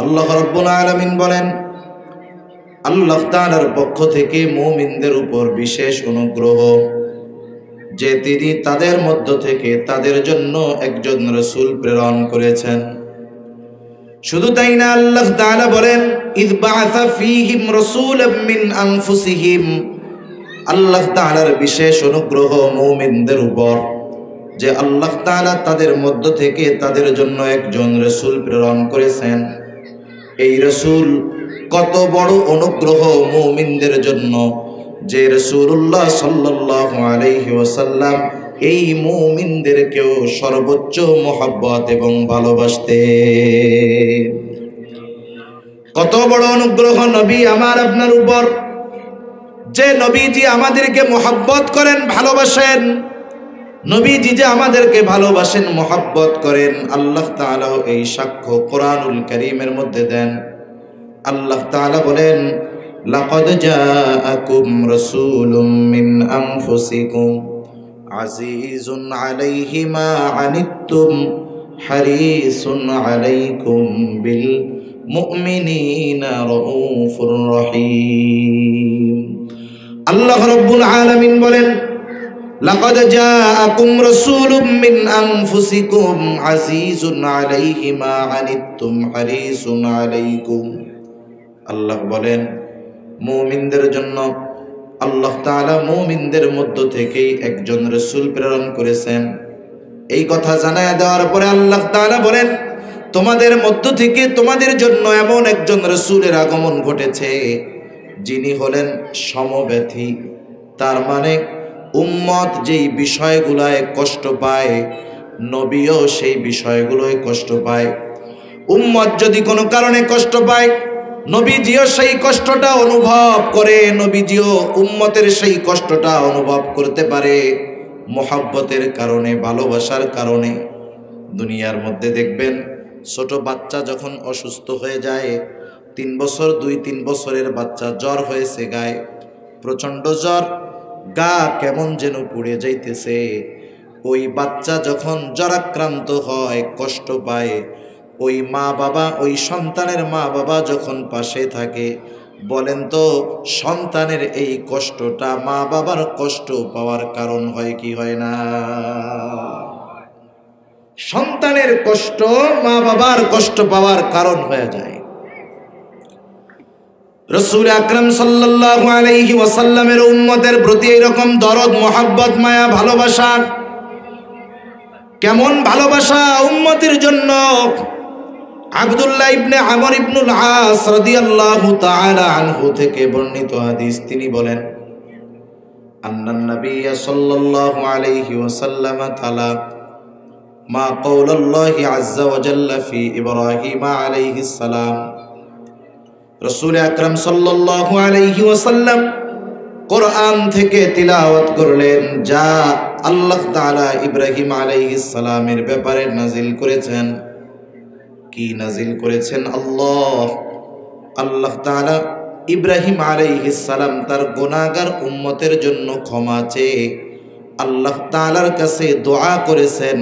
আল্লাহ রাব্বুল আলামিন বলেন, আল্লাহ তাআলার পক্ষ থেকে মুমিনদের উপর বিশেষ অনুগ্রহ যে তিনি তাদের মধ্য থেকে তাদের জন্য একজন রাসূল প্রেরণ করেছেন। শুধু তাই না, আল্লাহ তাআলা বলেন, ইয বাআসা ফীহিম রাসূলাম মিন আনফুসিহিম। আল্লাহ তাআলার বিশেষ অনুগ্রহ মুমিনদের উপর যে আল্লাহ তাআলা তাদের মধ্য থেকে তাদের জন্য একজন রাসূল প্রেরণ করেছেন। এই রাসূল কত বড় অনুগ্রহ মুমিনদের জন্য যে রাসূলুল্লাহ সাল্লাল্লাহু আলাইহি ওয়াসাল্লাম এই মুমিনদেরকেও সর্বোচ্চ মহব্বত এবং ভালোবাসতেন। কত বড় অনুগ্রহ নবী আমার আপনার উপর, যে নবীজি আমাদেরকে মহব্বত করেন, ভালোবাসেন। নবীজি যে আমাদেরকে ভালোবাসেন, মহব্বত করেন, আল্লাহ তাআলাও এই সাক্ষ্য কোরআনুল কারীমের মধ্যে দেন। আল্লাহ তাআলা বলেন, লাকাদ জাআকুম রাসূলুম মিন আনফুসিকুম আজিজুন আলাইহি মা আনিত্তুম হারিসুন আলাইকুম বিল মুমিনিনা রাউফুর রহিম। আল্লাহ রাব্বুল আলামিন বলেন, লাকাদ জাআকুম রাসূলুম মিন আনফুসিকুম আজিজুন আলাইহি মা আনিত্তুম হারিসুন আলাইকুম। আল্লাহ বলেন, মুমিনদের জন্য আল্লাহ তাআলা মুমিনদের মধ্য থেকেই একজন রাসূল প্রেরণ করেছেন। এই কথা জানায়া দেওয়ার পরে আল্লাহ তাআলা বলেন, তোমাদের মধ্য থেকে তোমাদের জন্য এমন একজন রাসূলের আগমন ঘটেছে যিনি হলেন সমব্যথী। তার মানে উম্মত যেই বিষয়গুলোয় কষ্ট পায়, নবীও সেই বিষয়গুলোয় কষ্ট পায়। উম্মত যদি কোনো কারণে কষ্ট পায়, নবীজিও সেই কষ্টটা অনুভব করে, নবীজিও উম্মতের সেই কষ্টটা অনুভব করতে পারে মহব্বতের কারণে, ভালোবাসার কারণে। দুনিয়ার মধ্যে দেখবেন ছোট বাচ্চা যখন অসুস্থ হয়ে যায়, 3 বছর 2-3 বছরের বাচ্চা জ্বর হয়েছে গায়ে, প্রচণ্ড জ্বর, গা কেমন যেন পুড়ে যাইতেছে। ওই বাচ্চা যখন জ্বরাক্রান্ত হয়, কষ্ট পায়, ওই মা বাবা, ওই সন্তানের মা বাবা যখন পাশে থাকে, বলেন তো সন্তানের এই কষ্টটা মা বাবার কষ্ট পাওয়ার কারণ হয় কি হয় না? সন্তানের কষ্ট মা বাবার কষ্ট পাওয়ার কারণ হয়ে যায়। রাসূল আকরাম সাল্লাল্লাহু আলাইহি ওয়াসাল্লামের উম্মতের প্রতি এরকম দরদ, মহব্বত, মায়া, ভালোবাসা, কেমন ভালোবাসা উম্মতের জন্য। আব্দুল্লাহ ইবনে আমর ইবনুল আস রাদিয়াল্লাহু তাআলা আনহু থেকে বর্ণিত হাদিস, তিনি বলেন, আন্নান নাবিয়্য সাল্লাল্লাহু আলাইহি ওয়াসাল্লাম তালা মা কওলাল্লাহি আযজা ওয়া জাল্লা ফি ইব্রাহিম আলাইহিস সালাম। রাসূল আকরাম সাল্লাল্লাহু আলাইহি ওয়াসাল্লাম কোরআন থেকে তিলাওয়াত করলেন যা আল্লাহ তাআলা ইব্রাহিম আলাইহিস সালামের ব্যাপারে নাজিল করেছেন। কি নাজিল করেছেন? আল্লাহ তাআলা ইব্রাহিম আলাইহিস সালাম তার গুনাহগার উম্মতের জন্য ক্ষমা চেয়ে আল্লাহ তাআলার কাছে দোয়া করেছেন।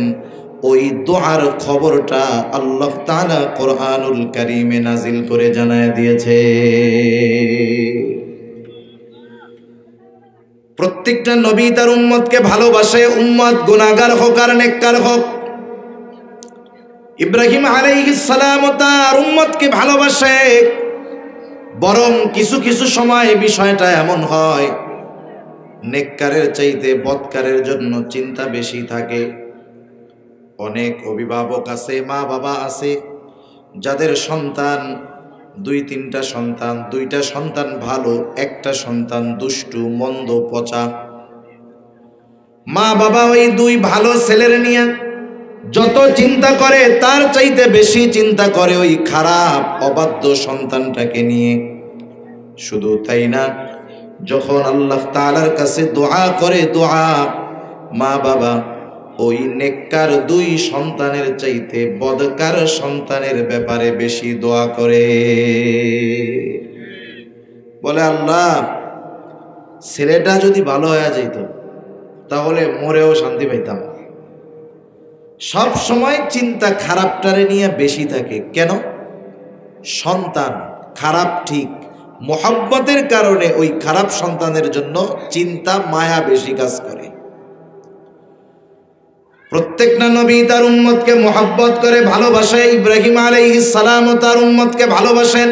ওই দোয়ার খবরটা আল্লাহ তাআলা কোরআনুল কারীমে নাজিল করে জানায় দিয়েছে। প্রত্যেকটা নবী তার উম্মতকে ভালোবাসে, উম্মত গুনাহগার হোক আর নেককার হোক। ইব্রাহিম আলাইহিস সালাম তার উম্মতকে ভালোবাসে, বরং কিছু কিছু সময় বিষয়টা এমন হয় নেককারের চাইতে বদকারের জন্য চিন্তা বেশি থাকে। অনেক অভিভাবক আছে, মা বাবা আছে যাদের সন্তান 2-3টা সন্তান, 2টা সন্তান ভালো, একটা সন্তান দুষ্টু, মন্দ, পচা। মা বাবা ওই 2 ভালো ছেলের নিয়ে যত চিন্তা করে তার চাইতে বেশি চিন্তা করে ওই খারাপ অবাধ্য সন্তানটাকে নিয়ে। শুধু তাই না, যখন আল্লাহ তাআলার কাছে দোয়া করে, দোয়া মা বাবা ওই নেককার 2 সন্তানের চাইতে বদকার সন্তানের ব্যাপারে বেশি দোয়া করে। বলে, আল্লাহ ছেলেটা যদি ভালো হয়ে যেত তাহলে মরেও শান্তি পাইতাম। সব সময় চিন্তা খারাপটারে নিয়ে বেশি থাকে। কেন? সন্তান খারাপ ঠিক, মোহাব্বতের কারণে ওই খারাপ সন্তানের জন্য চিন্তা মায়া বেশি কাজ করে। প্রত্যেকটা নবী তার উম্মতকে মোহাব্বত করে ভালোবাসে। ইব্রাহিম আলাইহিস সালামও তার উম্মতকে ভালোবাসেন।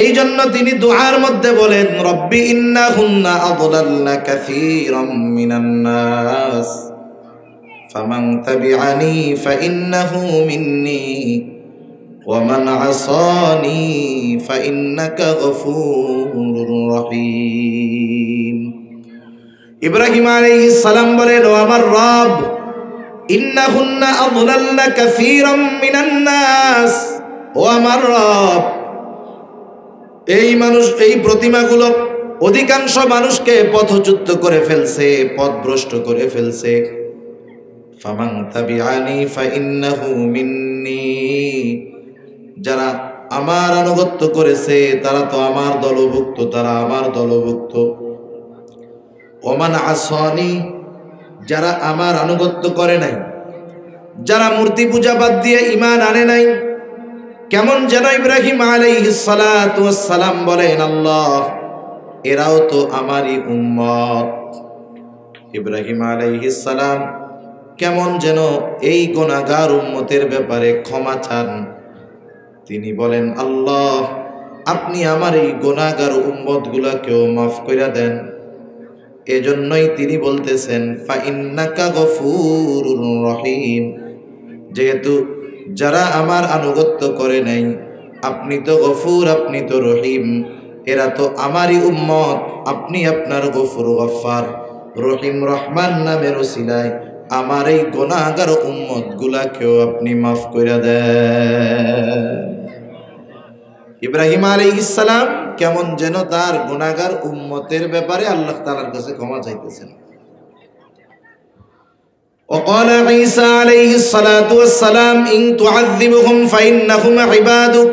এই জন্য তিনি দুআর মধ্যে বলেন, রব্বি ইন্নাহুন্না আদলালনা কাসীরাম মিনান নাস ফামান তাবিআনি ফাইন্নাহু মিন্নি ওয়া মান আসানি ফাইন্নাকা গফুরুর রহিম। ইব্রাহিম আলাইহিস সালাম বলেন, ও আমার রব, ইন্নাহুন্না আদলালনা কাসীরাম মিনান নাস, ও আমার রব, এই মানুষ, এই প্রতিমাগুলো অধিকাংশ মানুষকে পথচ্যুত করে ফেলছে, পথভ্রষ্ট করে ফেলছে। ফামান তাবিআনি ফাইন্নাহু মিন্নি, যারা আমার আনুগত্য করেছে তারা তো আমার দলভুক্ত, তারা আমার দলভুক্ত। ওমান আসানি, যারা আমার আনুগত্য করে নাই, যারা মূর্তি পূজা বাদ দিয়ে ঈমান আনে নাই, কেমন যেন ইব্রাহিম আলাইহিস সালাতু ওয়াস সালাম বলেন, আল্লাহ এরাও তো আমারই উম্মত। ইব্রাহিম আলাইহিস সালাম কেমন যেন এই গুনাহগার উম্মতের ব্যাপারে ক্ষমা চান। তিনি বলেন, আল্লাহ আপনি আমার এই গুনাহগার উম্মতগুলোকেও মাফ করে দেন। এজন্যই তিনি বলতেছেন, ফাইন্নাকা গফুরুর রহিম, যেহেতু যারা আমার আনুগত্য করে নাই, আপনি তো গফুর, আপনি তো রহিম, এরা তো আমারই উম্মত, আপনি আপনার গফুর গফফার রহিম রহমান নামের ওসিলায় আমার এই গুনাহগার উম্মত গুলাকেও আপনি মাফ করে দেন। ইব্রাহিম আলাইহিস সালাম কেমন যেন তার গুনাহগার উম্মতের ব্যাপারে আল্লাহ তাআলার কাছে ক্ষমা চাইতেছেন। وقال عيسى عليه الصلاة والسلام إن تعذبهم فإنهم عبادك।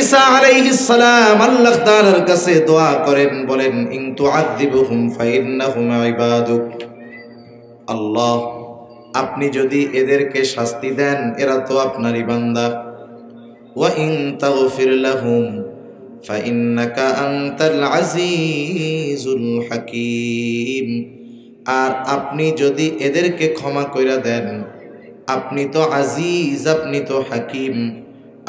ঈসা আলাইহিস সালাম আল্লাহ তাআলার কাছে দোয়া করেন, বলেন, ইন তুআযিবুহুম ফাইন্নাহুম ইবাদুক, আল্লাহ আপনি যদি এদেরকে শাস্তি দেন এরা তো আপনারই বান্দা। ওয়া ইন তাগফির লাহুম ফাইন্নাকা আনতাল আজিজুল হাকীম, আর আপনি যদি এদেরকে ক্ষমা কইরা দেন, আপনি তো আজিজ, আপনি তো হাকিম,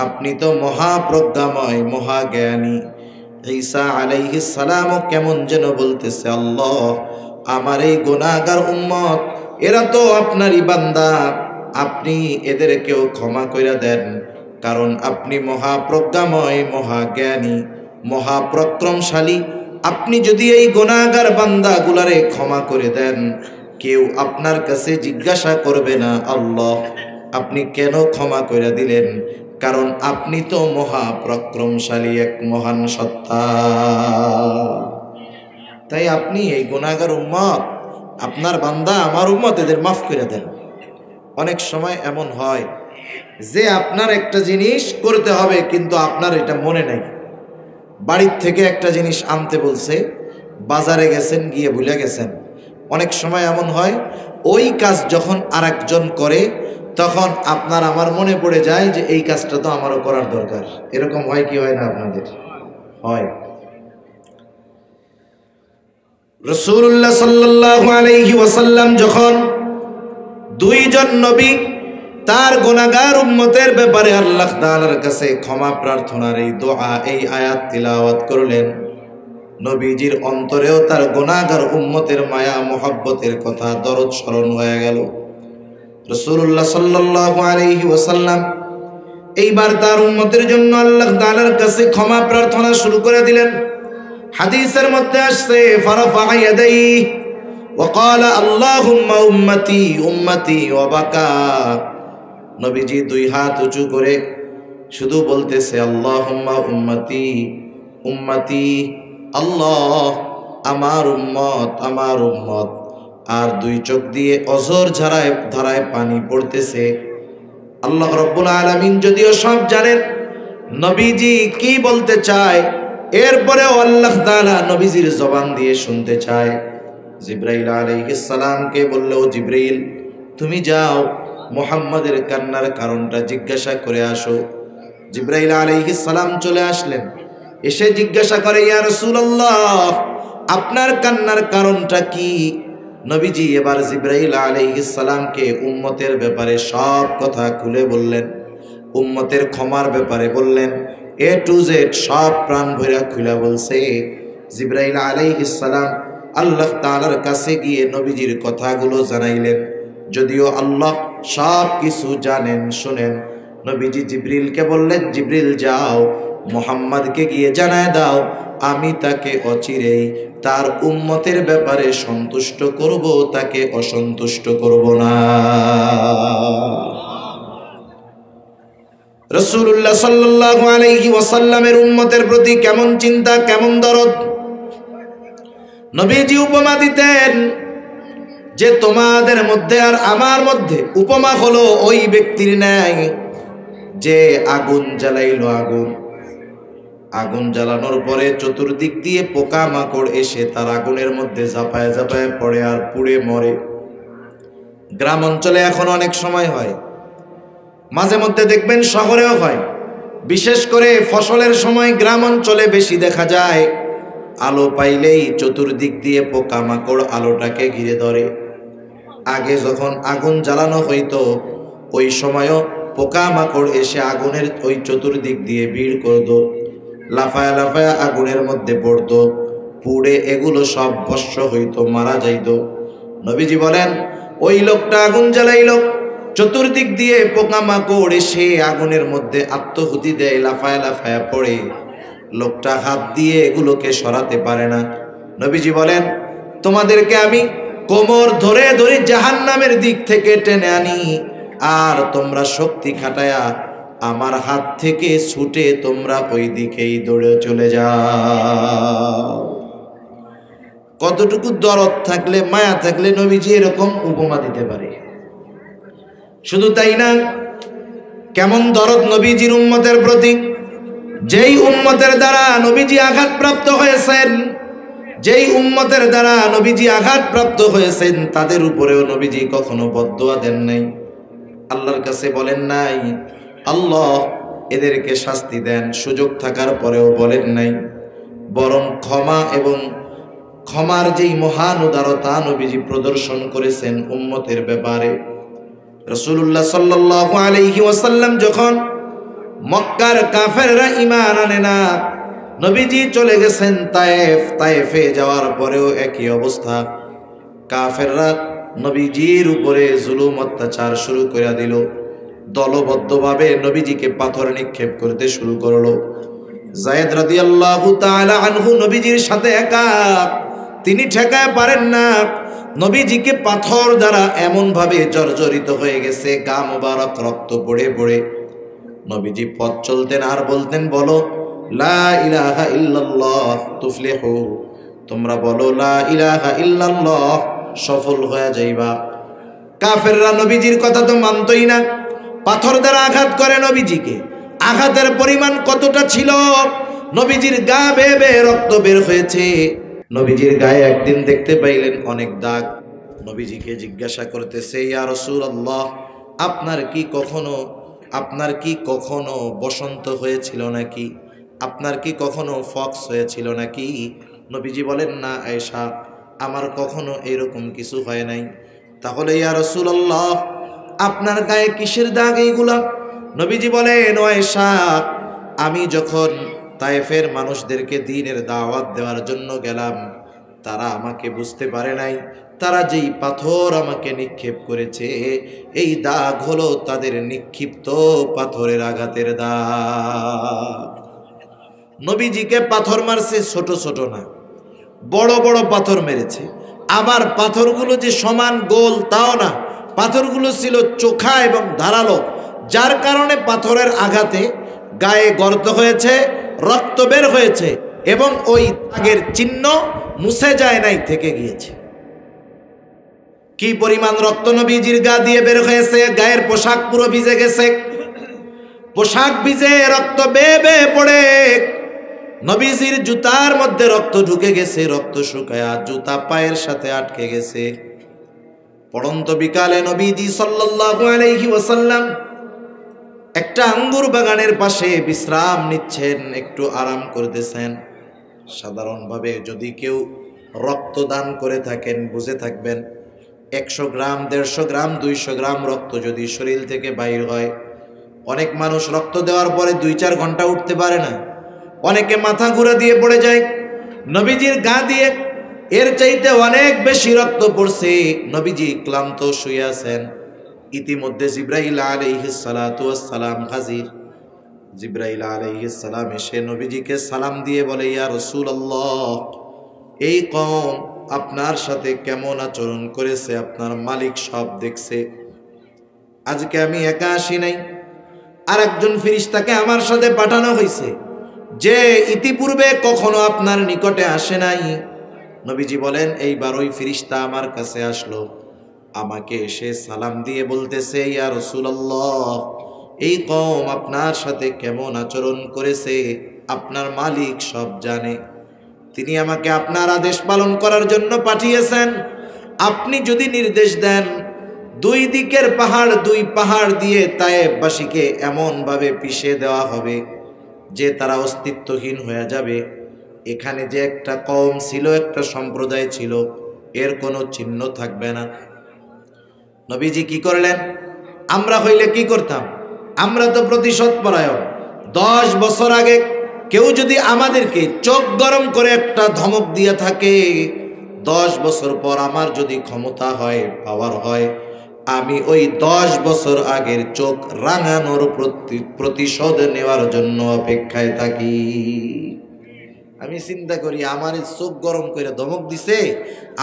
আপনি তো মহাপ্রজ্ঞাময়, মহাজ্ঞানী। ঈসা আলাইহিস সালামও কেমন যেন বলতেছে, আল্লাহ আমার এই গুনাহগার উম্মত এরা তো আপনারই বান্দা, আপনি এদেরকেও ক্ষমা কইরা দেন, কারণ আপনি মহাপ্রজ্ঞাময়, মহাজ্ঞানী, মহাপরাক্রমশালী। আপনি যদি এই গুনাহগার বান্দাগুলারে ক্ষমা করে দেন, কেউ আপনার কাছে জিজ্ঞাসা করবে না, আল্লাহ আপনি কেন ক্ষমা করে দিলেন, কারণ আপনি তো মহাপরাক্রমশালী, এক মহান সত্তা। তাই আপনি এই গুনাহগার উম্মত, আপনার বান্দা, আমার উম্মত, এদের মাফ করে দেন। অনেক সময় এমন হয় যে আপনার একটা জিনিস করতে হবে কিন্তু আপনার এটা মনে নেই, বাড়ির থেকে একটা জিনিস আনতে বলছে, বাজারে গেছেন, গিয়ে ভুলে গেছেন। অনেক সময় এমন হয় ওই কাজ যখন আরেকজন করে তখন আপনার আমার মনে পড়ে যায় যে এই কাজটা তো আমারও করার দরকার। এরকম হয় কি হয় না আপনাদের? হয়। রাসূলুল্লাহ সাল্লাল্লাহু আলাইহি ওয়াসাল্লাম যখন দুইজন নবী তার গুনাহগার উম্মতের ব্যাপারে আল্লাহ তাআলার কাছে ক্ষমা প্রার্থনার এই দোয়া, এই আয়াত তিলাওয়াত করলেন, নবীজির অন্তরেও তার গুনাহগার উম্মতের মায়া মোহাব্বতের কথা, দরদ স্মরণ হয়ে গেল। রাসূলুল্লাহ সাল্লাল্লাহু আলাইহি ওয়াসাল্লাম এইবার তার উম্মতের জন্য আল্লাহ তাআলার কাছে ক্ষমা প্রার্থনা শুরু করে দিলেন। হাদিসের মধ্যে আসছে, ফারাফা ইয়াদাইহি ওয়া ক্বালা আল্লাহুম্মা উম্মতি উম্মতি ওয়া বাকা। নবীজি দুই হাত উঁচু করে শুধু বলতেছে, আল্লাহুম্মা উম্মতি উম্মতি, আল্লাহ আমার উম্মত, আমার উম্মত, আর দুই চোখ দিয়ে অঝর ধারায় ধারায় পানি পড়তেছে। আল্লাহ রাব্বুল আলামিন যদিও সব জানেন নবীজি কি বলতে চায়, এরপরেও আল্লাহ তাআলা নবীজির জবান দিয়ে শুনতে চায়। জিবরাইল আলাইহিস সালামকে বলল, জিবরাইল তুমি যাও, মুহাম্মাদের কান্নার কারণটা জিজ্ঞাসা করে আসো। জিবরাইল আলাইহিস সালাম চলে আসলেন, এসে জিজ্ঞাসা করে, ইয়া রাসূলুল্লাহ, আপনার কান্নার কারণটা কি? নবীজি এবার জিবরাইল আলাইহিস সালামকে উম্মতের ব্যাপারে সব কথা খুলে বললেন, উম্মতের ক্ষমার ব্যাপারে বললেন, এ টু জেড সব প্রাণ ভরা খুলে বলছে। জিবরাইল আলাইহিস সালাম আল্লাহ তাআলার কাছে গিয়ে নবীজির কথাগুলো জানাইলেন। যদিও আল্লাহ সব কিছু জানেন শুনেন, নবীজি জিবরিলকে বললেন, জিবরিল যাও মুহাম্মদকে গিয়ে জানায় দাও, আমি তাকে অচিরেই তার উম্মতের ব্যাপারে সন্তুষ্ট করব, তাকে অসন্তুষ্ট করব না। রাসূলুল্লাহ সাল্লাল্লাহু আলাইহি ওয়াসাল্লামের উম্মতের প্রতি কেমন চিন্তা, কেমন দরদ। নবীজি উপমা দিতেন যে তোমাদের মধ্যে আর আমার মধ্যে উপমা হলো ওই ব্যক্তির ন্যায় যে আগুন জ্বালাইলো। আগুন জ্বালানোর পরে চতুর্দিক দিয়ে পোকা মাকড় এসে তার আগুনের মধ্যে ঝাঁপায় ঝাঁপায় পড়ে আর পুড়ে মরে। গ্রাম অঞ্চলে এখন অনেক সময় হয়, মাঝে মধ্যে দেখবেন শহরেও হয়, বিশেষ করে ফসলের সময় গ্রাম অঞ্চলে বেশি দেখা যায়। আলো পাইলেই চতুর্দিক দিয়ে পোকা মাকড় আলোটাকে ঘিরে ধরে। আগে যখন আগুন জ্বালানো হইতো ওই সময়ও পোকা মাকড় এসে আগুনের ওই চতুর্দিক দিয়ে ভিড় করত, লাফায়া লাফায়া আগুনের মধ্যে পড়তো, পুড়ে এগুলো সব ভস্ম হইতো, মারা যাইত। নবীজি বলেন, ওই লোকটা আগুন জ্বালাইলো, চতুর্দিক দিয়ে পোকা মাকড় এসে আগুনের মধ্যে আত্মহুতি দেয়, লাফায়া লাফায়া পড়ে, লোকটা হাত দিয়ে এগুলোকে সরাতে পারে না। নবীজি বলেন, তোমাদেরকে আমি কোমর ধরে ধরে জাহান্নামের দিক থেকে টেনে আনি, আর তোমরা শক্তি খাটায়া আমার হাত থেকে ছুটে তোমরা ওই দিকেই দৌড়ে চলে যাও। কতটুকু দরদ থাকলে, মায়া থাকলে নবীজি এরকম উপমা দিতে পারে। শুধু তাই না, কেমন দরদ নবীজির উম্মতের প্রতি। যেই উম্মতের দ্বারা নবীজি আঘাতপ্রাপ্ত হয়েছেন, যেই উম্মতের দ্বারা নবীজি আঘাতপ্রাপ্ত হয়েছেন, তাদের উপরেও নবীজি কখনো বদদুয়া দেন নাই, আল্লাহর কাছে বলেন নাই আল্লাহ এদেরকে শাস্তি দেন, সুযোগ থাকার পরেও বলেন নাই। বরং ক্ষমা এবং ক্ষমার যেই মহান উদারতা নবীজি প্রদর্শন করেছেন উম্মতের ব্যাপারে। রাসূলুল্লাহ সাল্লাল্লাহু আলাইহি ওয়াসাল্লাম যখন মক্কার কাফেররা ঈমান আনে না, নবীজি চলে গেছেন তায়েফ। তায়েফে যাওয়ার পরেও একই অবস্থা, কাফেররা নবীজির উপরে জুলুম অত্যাচার শুরু করে দিল। দলবদ্ধভাবে নবীজিকে পাথর নিক্ষেপ করতে শুরু করলো। যায়েদ রাদিয়াল্লাহু তাআলা আনহু নবীজির সাথে একা, তিনি ঠেকায় পারেন না। নবীজিকে পাথর দ্বারা এমন ভাবে জর্জরিত হয়ে গেছে, গা মুবারক রক্ত পড়ে পড়ে। নবীজি পথ চলতেন আর বলতেন, বলো লা ইলাহা ইল্লাল্লাহ তুফলিহু, তোমরা বলো লা ইলাহা ইল্লাল্লাহ, সফল হয়ে যাইবা। কাফেররা নবীজির কথা তো মানতই না, পাথর দ্বারা আঘাত করে নবীজিকে। আঘাতের পরিমাণ কতটা ছিল, নবীজির গা বেয়ে বেয়ে রক্ত বের হয়েছে। নবীজির গায়ে একদিন দেখতে পাইলেন অনেক দাগ। নবীজিকে জিজ্ঞাসা করতেছে, ইয়া রাসূলুল্লাহ, আপনার কি কখনো বসন্ত হয়েছিল নাকি? আপনার কি কখনো ফক্স হয়েছিল নাকি? নবীজি বলেন, না আয়েশা, আমার কখনো এরকম কিছু হয় নাই। তাহলে ইয়া রাসূলুল্লাহ, আপনার গায়ে কিসের দাগ এইগুলা? নবীজি বলেন, আয়েশা, আমি যখন তায়েফের মানুষদেরকে দ্বীনের দাওয়াত দেওয়ার জন্য গেলাম, তারা আমাকে বুঝতে পারে নাই। তারা যেই পাথর আমাকে নিক্ষেপ করেছে, এই দাগ হলো তাদের নিক্ষিপ্ত পাথরের আঘাতের দাগ। নবীজিকে পাথর মারছে ছোট ছোট না, বড় বড় পাথর মেরেছে। আবার পাথরগুলো যে সমান গোল তাও না, পাথরগুলো ছিল চোখা এবং ধারালো, যার কারণে পাথরের আঘাতে গায়ে গর্ত হয়েছে, রক্ত বের হয়েছে এবং ওই দাগের চিহ্ন মুছে যায় নাই, থেকে গিয়েছে। কি পরিমাণ রক্ত নবীজির গা দিয়ে বের হয়েছে, গায়ের পোশাক পুরো ভিজে গেছে, পোশাক ভিজে রক্ত বেয়ে বেয়ে পড়ে নবীজির জুতার মধ্যে রক্ত ঢুকে গেছে, রক্ত শুকায়া জুতা পায়ের সাথে আটকে গেছে। পড়ন্ত বিকালে নবীজি সাল্লাল্লাহু আলাইহি ওয়াসাল্লাম একটা আঙ্গুর বাগানের পাশে বিশ্রাম নিচ্ছেন, একটু আরাম করতেছেন। সাধারণভাবে যদি কেউ রক্তদান করে থাকেন বুঝে থাকবেন, 100 গ্রাম 150 গ্রাম 200 গ্রাম রক্ত যদি শরীর থেকে বাইর হয়, অনেক মানুষ রক্ত দেওয়ার পরে 2-4 ঘন্টা উঠতে পারে না, অনেকে মাথা ঘুরে দিয়ে পড়ে যায়। নবীজির গা দিয়ে এর চাইতে অনেক বেশি রক্ত পড়ছে, নবীজি ক্লান্ত শুয়ে আছেন। ইতিমধ্যে জিবরাইল আলাইহিস সালাতু ওয়াস সালাম হাজির। জিবরাইল আলাইহিস সালাম এসে নবীজিকে সালাম দিয়ে বলে, ইয়া রাসূলুল্লাহ, এই কওম আপনার সাথে কেমন আচরণ করেছে আপনার মালিক সব দেখছে। আজকে আমি একা আসি নাই, আর একজন ফেরেশতাকে আমার সাথে পাঠানো হয়েছে, যে ইতিপূর্বে কখনো আপনার নিকটে আসে নাই। নবীজি বলেন, এইবার ওই ফেরেশতা আমার কাছে আসলো, আমাকে এসে সালাম দিয়ে বলতেছে, ইয়া রাসূলুল্লাহ, এই কওম আপনার সাথে কেমন আচরণ করেছে আপনার মালিক সব জানে। তিনি আমাকে আপনার আদেশ পালন করার জন্য পাঠিয়েছেন। আপনি যদি নির্দেশ দেন, 2 দিকের পাহাড় 2 পাহাড় দিয়ে তায়েফবাসীকে এমনভাবে পিষে দেওয়া হবে যে তারা অস্তিত্বহীন হয়ে যাবে। এখানে যে একটা কওম ছিল, একটা সম্প্রদায় ছিল, এর কোনো চিহ্ন থাকবে না। নবীজি কি করলেন? আমরা হইলে কি করতাম? আমরা তো প্রতিশোধ পরায়ণ। 10 বছর আগে কেউ যদি আমাদেরকে চোখ গরম করে একটা ধমক দিয়ে থাকে, 10 বছর পর আমার যদি ক্ষমতা হয়, পাওয়ার হয়, আমি ওই 10 বছর আগের চোখ রাঙানোর প্রতিশোধ নেওয়ার জন্য অপেক্ষায় থাকি। আমি চিন্তা করি, আমার চোখ গরম করে ধমক দিছে,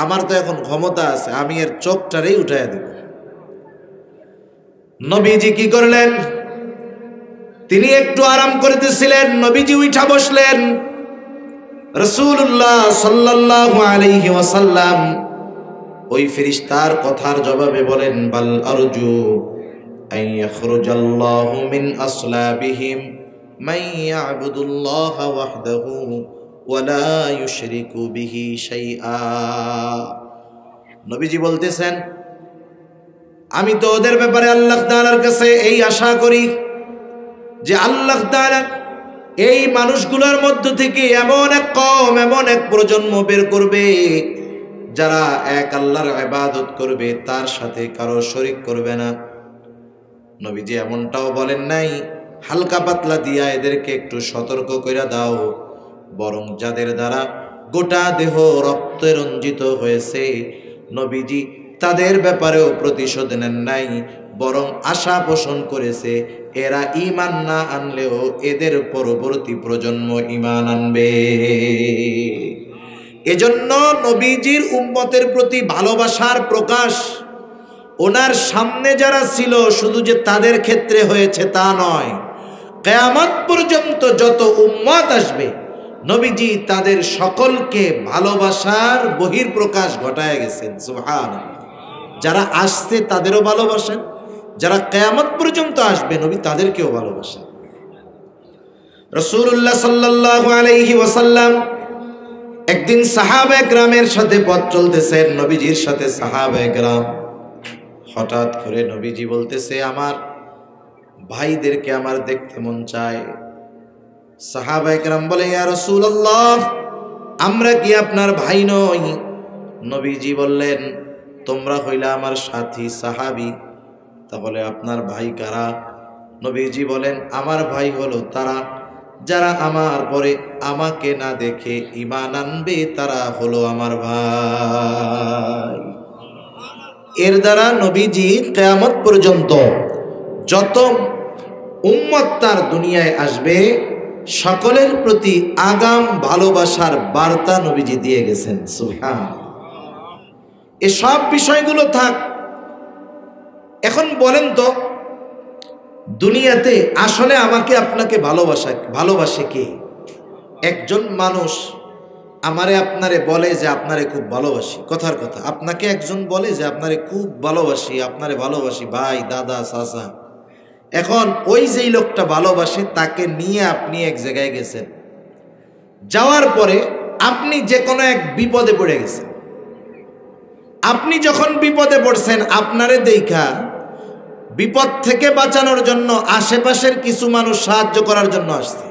আমার তো এখন ক্ষমতা আছে, আমি এর চোখটারেই উঠাইয়া দেব। নবীজি কি করলেন? তিনি একটু আরাম করতেছিলেন, নবীজি উঠা বসলেন। রাসূলুল্লাহ সাল্লাল্লাহু আলাইহি ওয়াসাল্লাম ওই ফেরেশতার কথার জবাবে বলেন, বাল আরজু আন ইয়াখরুজাল্লাহু মিন আসলাবিহিম মান ইয়াবুদুল্লাহ ওয়াহদাহু ওয়া লা ইউশরিকু বিহি শাইআ। নবীজি বলতেছেন, আমি তো ওদের ব্যাপারে আল্লাহ তাআলার কাছে এই আশা করি যে আল্লাহ তাআলা এই মানুষগুলোর মধ্য থেকে এমন এক কওম, এমন এক প্রজন্ম বের করবে যারা এক আল্লাহর ইবাদত করবে, তার সাথে কারো শরীক করবে না। নবীজি এমনটাও বলেন নাই হালকা পাতলা দিয়া এদেরকে একটু সতর্ক করে দাও, বরং যাদের দ্বারা গোটা দেহ রক্তে রঞ্জিত হয়েছে, নবীজি তাদের ব্যাপারেও প্রতিশোধ নেন নাই, বরং আশা পোষণ করেছে এরা ঈমান না আনলেও এদের পরবর্তী প্রজন্ম ঈমান আনবে। এজন্য নবীজির উম্মতের প্রতি ভালোবাসার প্রকাশ ওনার সামনে যারা ছিল শুধু যে তাদের ক্ষেত্রে হয়েছে তা নয়, কিয়ামত পর্যন্ত যত উম্মত আসবে নবীজি তাদের সকলকে ভালোবাসার বহিঃপ্রকাশ ঘটায় গেছেন। সুবহানাল্লাহ। যারা আসছে তাদেরও ভালোবাসেন, যারা কিয়ামত পর্যন্ত আসবে নবী তাদেরকেও ভালোবাসেন। রাসূলুল্লাহ সাল্লাল্লাহু আলাইহি ওয়াসাল্লাম একদিন সাহাবায়ে কেরামের সাথে পথ চলতেছেন, নবীজির সাথে সাহাবায়ে কেরাম। হঠাৎ করে নবীজি বলতেছে, আমার ভাইদেরকে আমার দেখতে মন চায়। সাহাবায়ে কেরাম বলে, ইয়া রাসূলুল্লাহ, আমরা কি আপনার ভাই নই? নবীজি বললেন, তোমরা হইলা আমার সাথী সাহাবী, তাহলে আপনার ভাই কারা? নবীজি বলেন, আমার ভাই হলো তারা যারা আমার পরে আমাকে না দেখে ঈমান আনবে, তারা হলো আমার ভাই। এর দ্বারা নবীজি কিয়ামত পর্যন্ত যত উম্মত তার দুনিয়ায় আসবে সকলের প্রতি আগাম ভালোবাসার বার্তা নবীজি দিয়ে গেছেন। সুবহানাল্লাহ। এসব বিষয়গুলো থাক। এখন বলেন তো, দুনিয়াতে আসলে আমাকে আপনাকে ভালোবাসে কে? একজন মানুষ আমারে আপনারে বলে যে আপনারে খুব ভালোবাসি, কথার কথা। আপনাকে একজন বলে যে আপনারে খুব ভালোবাসি, আপনারে ভালোবাসি ভাই, দাদা, চাচা। এখন ওই যেই লোকটা ভালোবাসে তাকে নিয়ে আপনি এক জায়গায় গেছেন, যাওয়ার পরে আপনি যে কোনো এক বিপদে পড়ে গেছেন। আপনি যখন বিপদে পড়ছেন, আপনারে দেখা বিপদ থেকে বাঁচানোর জন্য আশেপাশের কিছু মানুষ সাহায্য করার জন্য আসছে,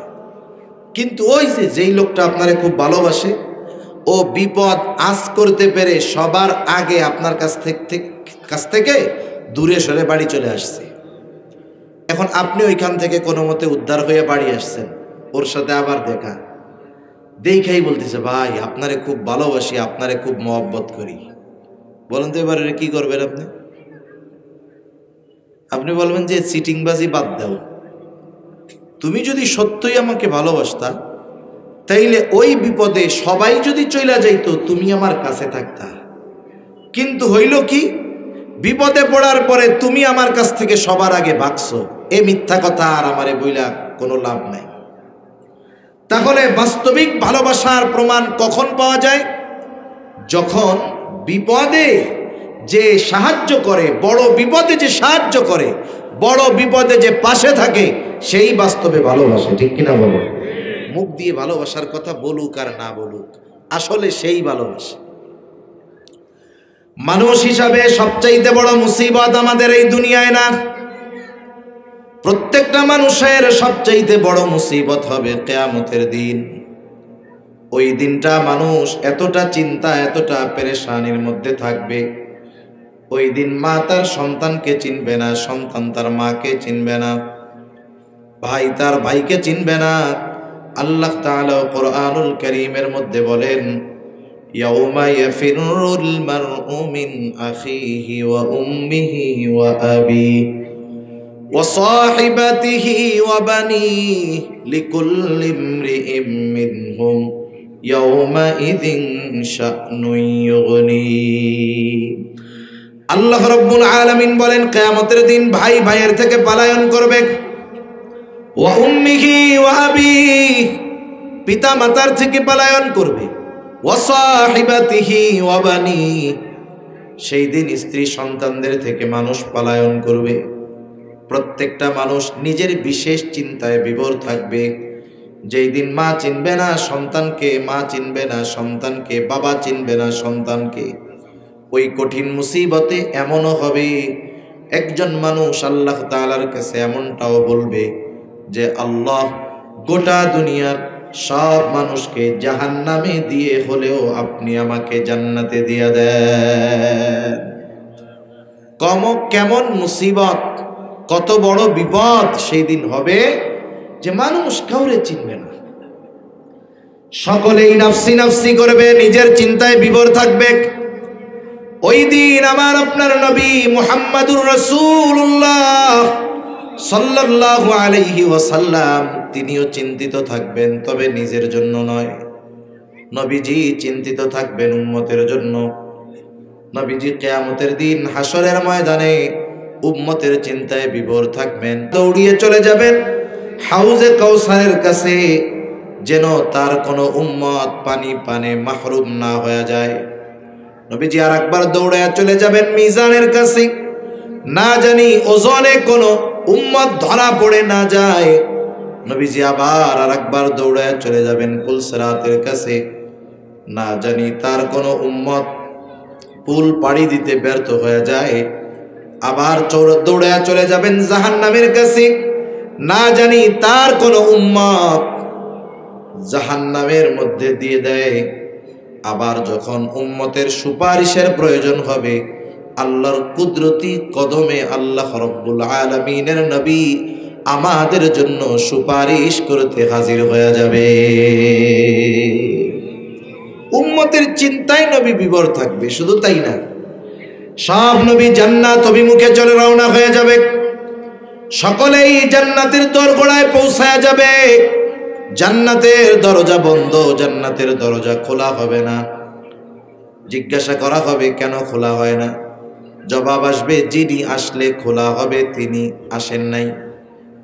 কিন্তু ওই যে যেই লোকটা আপনারে খুব ভালোবাসে, ও বিপদ আঁচ করতে পেরে সবার আগে আপনার কাছ থেকে দূরে সরে বাড়ি চলে আসছে। এখন আপনি ওইখান থেকে কোনো মতে উদ্ধার হয়ে বাড়ি আসছেন, ওর সাথে আবার দেখাই বলতেছে, ভাই আপনারে খুব ভালোবাসি, আপনারে খুব মহব্বত করি। বলেন তো এবারে কি করবেন আপনি? আপনি বলবেন যে চিটিংবাজি বাদ দাও, তুমি যদি সত্যই আমাকে ভালোবাসতা তাইলে ওই বিপদে সবাই যদি চইলা যাইতো তুমি আমার কাছে থাকতা, কিন্তু হইল কি, বিপদে পড়ার পরে তুমি আমার কাছ থেকে সবার আগে ভাগছো। এ মিথ্যা কথা আর আমারে বইলা কোনো লাভ নাই। তাহলে বাস্তবিক ভালোবাসার প্রমাণ কখন পাওয়া যায়? যখন বিপদে যে সাহায্য করে, বড় বিপদে যে সাহায্য করে, বড় বিপদে যে পাশে থাকে, সেই বাস্তবে ভালোবাসে। ঠিক কিনা বলো? মুখ দিয়ে ভালোবাসার কথা বলুক আর না বলুক, আসলে সেই ভালোবাসে। মানুষ হিসাবে সবচাইতে বড় মুসিবত আমাদের এই দুনিয়ায় না, প্রত্যেকটা মানুষের সবচাইতে বড় মুসিবত হবে কিয়ামতের দিন। ওই দিনটা মানুষ এতটা চিন্তা, এতটা পেরেশানির মধ্যে থাকবে, ওই দিন মা তার সন্তানকে চিনবে না, সন্তান তার মাকে চিনবে না, ভাই তার ভাইকে চিনবে না। আল্লাহ তাআলা কোরআনুল কারীমের মধ্যে বলেন, ইয়াউমা ইয়াফিরুল মারউ মিন আখিহি ওয়া উম্মিহি ওয়া আবিহি ওয়া সাহিবাতিহি ওয়া বানিহি লিকুল্লি ইমরিইম মিনহুম ইয়াউমা ইযিন শা'নুন ইউগনি। আল্লাহ রাব্বুল আলামিন বলেন, কিয়ামতের দিন ভাই ভাইয়ের থেকে পলায়ন করবে, ওয়া উম্মিহি ওয়া আবিহি, পিতা মাতার থেকে পলায়ন করবে, ওয়া সাহিবাতিহি ওয়া বানিহি, সেই দিন স্ত্রী সন্তানদের থেকে মানুষ পলায়ন করবে। প্রত্যেকটা মানুষ নিজের বিশেষ চিন্তায় বিভোর থাকবে। যেই দিন মা চিনবে না সন্তানকে, মা চিনবে না সন্তানকে, বাবা চিনবে না সন্তানকে, ওই কঠিন মুসিবতে এমনও হবে একজন মানুষ আল্লাহ তাআলার কাছে এমনটাও বলবে যে, আল্লাহ, গোটা দুনিয়ার সব মানুষকে জাহান্নামে দিয়ে হলেও আপনি আমাকে জান্নাতে দিয়ে দেন। কেমন মুসিবত, কত বড় বিপদ সেই দিন হবে যে মানুষ কাউরে চিনবে না, সকলেই নাফসি নাফসি করবে, নিজের চিন্তায় বিভোর থাকবে। ওই দিন আমার আপনার নবী মুহাম্মাদুর রাসূলুল্লাহ সাল্লাল্লাহু আলাইহি ওয়াসাল্লাম তিনিও চিন্তিত থাকবেন, তবে নিজের জন্য নয়। নবীজি চিন্তিত থাকবেন উম্মতের জন্য। নবীজি কিয়ামতের দিন হাসরের ময়দানে উম্মতের চিন্তায় বিভোর থাকবেন, দৌড়িয়ে চলে যাবেন হাউজে কাউসারের কাছে, যেন তার কোনো উম্মত পানে মাহরুম না হয়ে যায়। নবীজি আর একবার দৌড়ায় চলে যাবেন মিজানের কাছে, না জানি ওজনে কোনো উম্মত ধরা পড়ে না যায়। নবীজি আবার আর একবার দৌড়ায় চলে যাবেন পুলসিরাতের কাছে, না জানি তার কোনো উম্মত পুল পাড়ি দিতে ব্যর্থ হয়ে যায়। আবার দৌড়ায় চলে যাবেন জাহান্নামের কাছে, না জানি তার কোনো উম্মত জাহান্নামের মধ্যে দিয়ে দেয়। আবার যখন উম্মতের সুপারিশের প্রয়োজন হবে, আল্লাহর কুদরতি কদমে আল্লাহ রাব্বুল আলামিনের নবী আমাদের জন্য সুপারিশ করতে হাজির হয়ে যাবে। উম্মতের চিন্তায় নবী বিভোর থাকবে। শুধু তাই না, সব নবী জান্নাত অভিমুখে চলে রওনা হয়ে যাবে, সকলেই জান্নাতের দোরগোড়ায় পৌঁছায়া যাবে। জান্নাতের দরজা বন্ধ, জান্নাতের দরজা খোলা হবে না। জিজ্ঞাসা করা হবে কেন খোলা হয় না? জবাব আসবে, যিনি আসলে খোলা হবে তিনি আসেন নাই।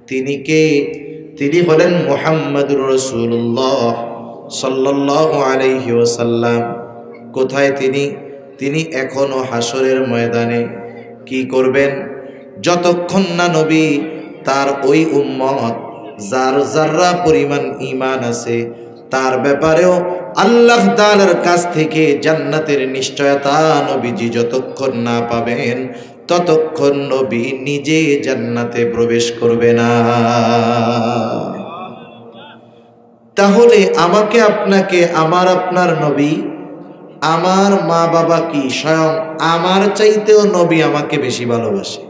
তিনি কে? তিনি হলেন মুহাম্মাদুর রাসূলুল্লাহ সাল্লাল্লাহু আলাইহি ওয়াসাল্লাম। কোথায় তিনি? তিনি এখনো হাসরের ময়দানে। কি করবেন? যতক্ষণ না নবী তার ওই উম্মত যার যাররা পরিমাণ ঈমান আছে তার ব্যাপারেও আল্লাহ তাআলার কাছ থেকে জান্নাতের নিশ্চয়তা নবীজি যতক্ষণ না পাবেন ততক্ষণ নবী নিজে জান্নাতে প্রবেশ করবে না। তাহলে আমাকে আপনাকে, আমার আপনার নবী, আমার মা বাবা কি স্বয়ং আমার চাইতেও নবী আমাকে বেশি ভালোবাসে,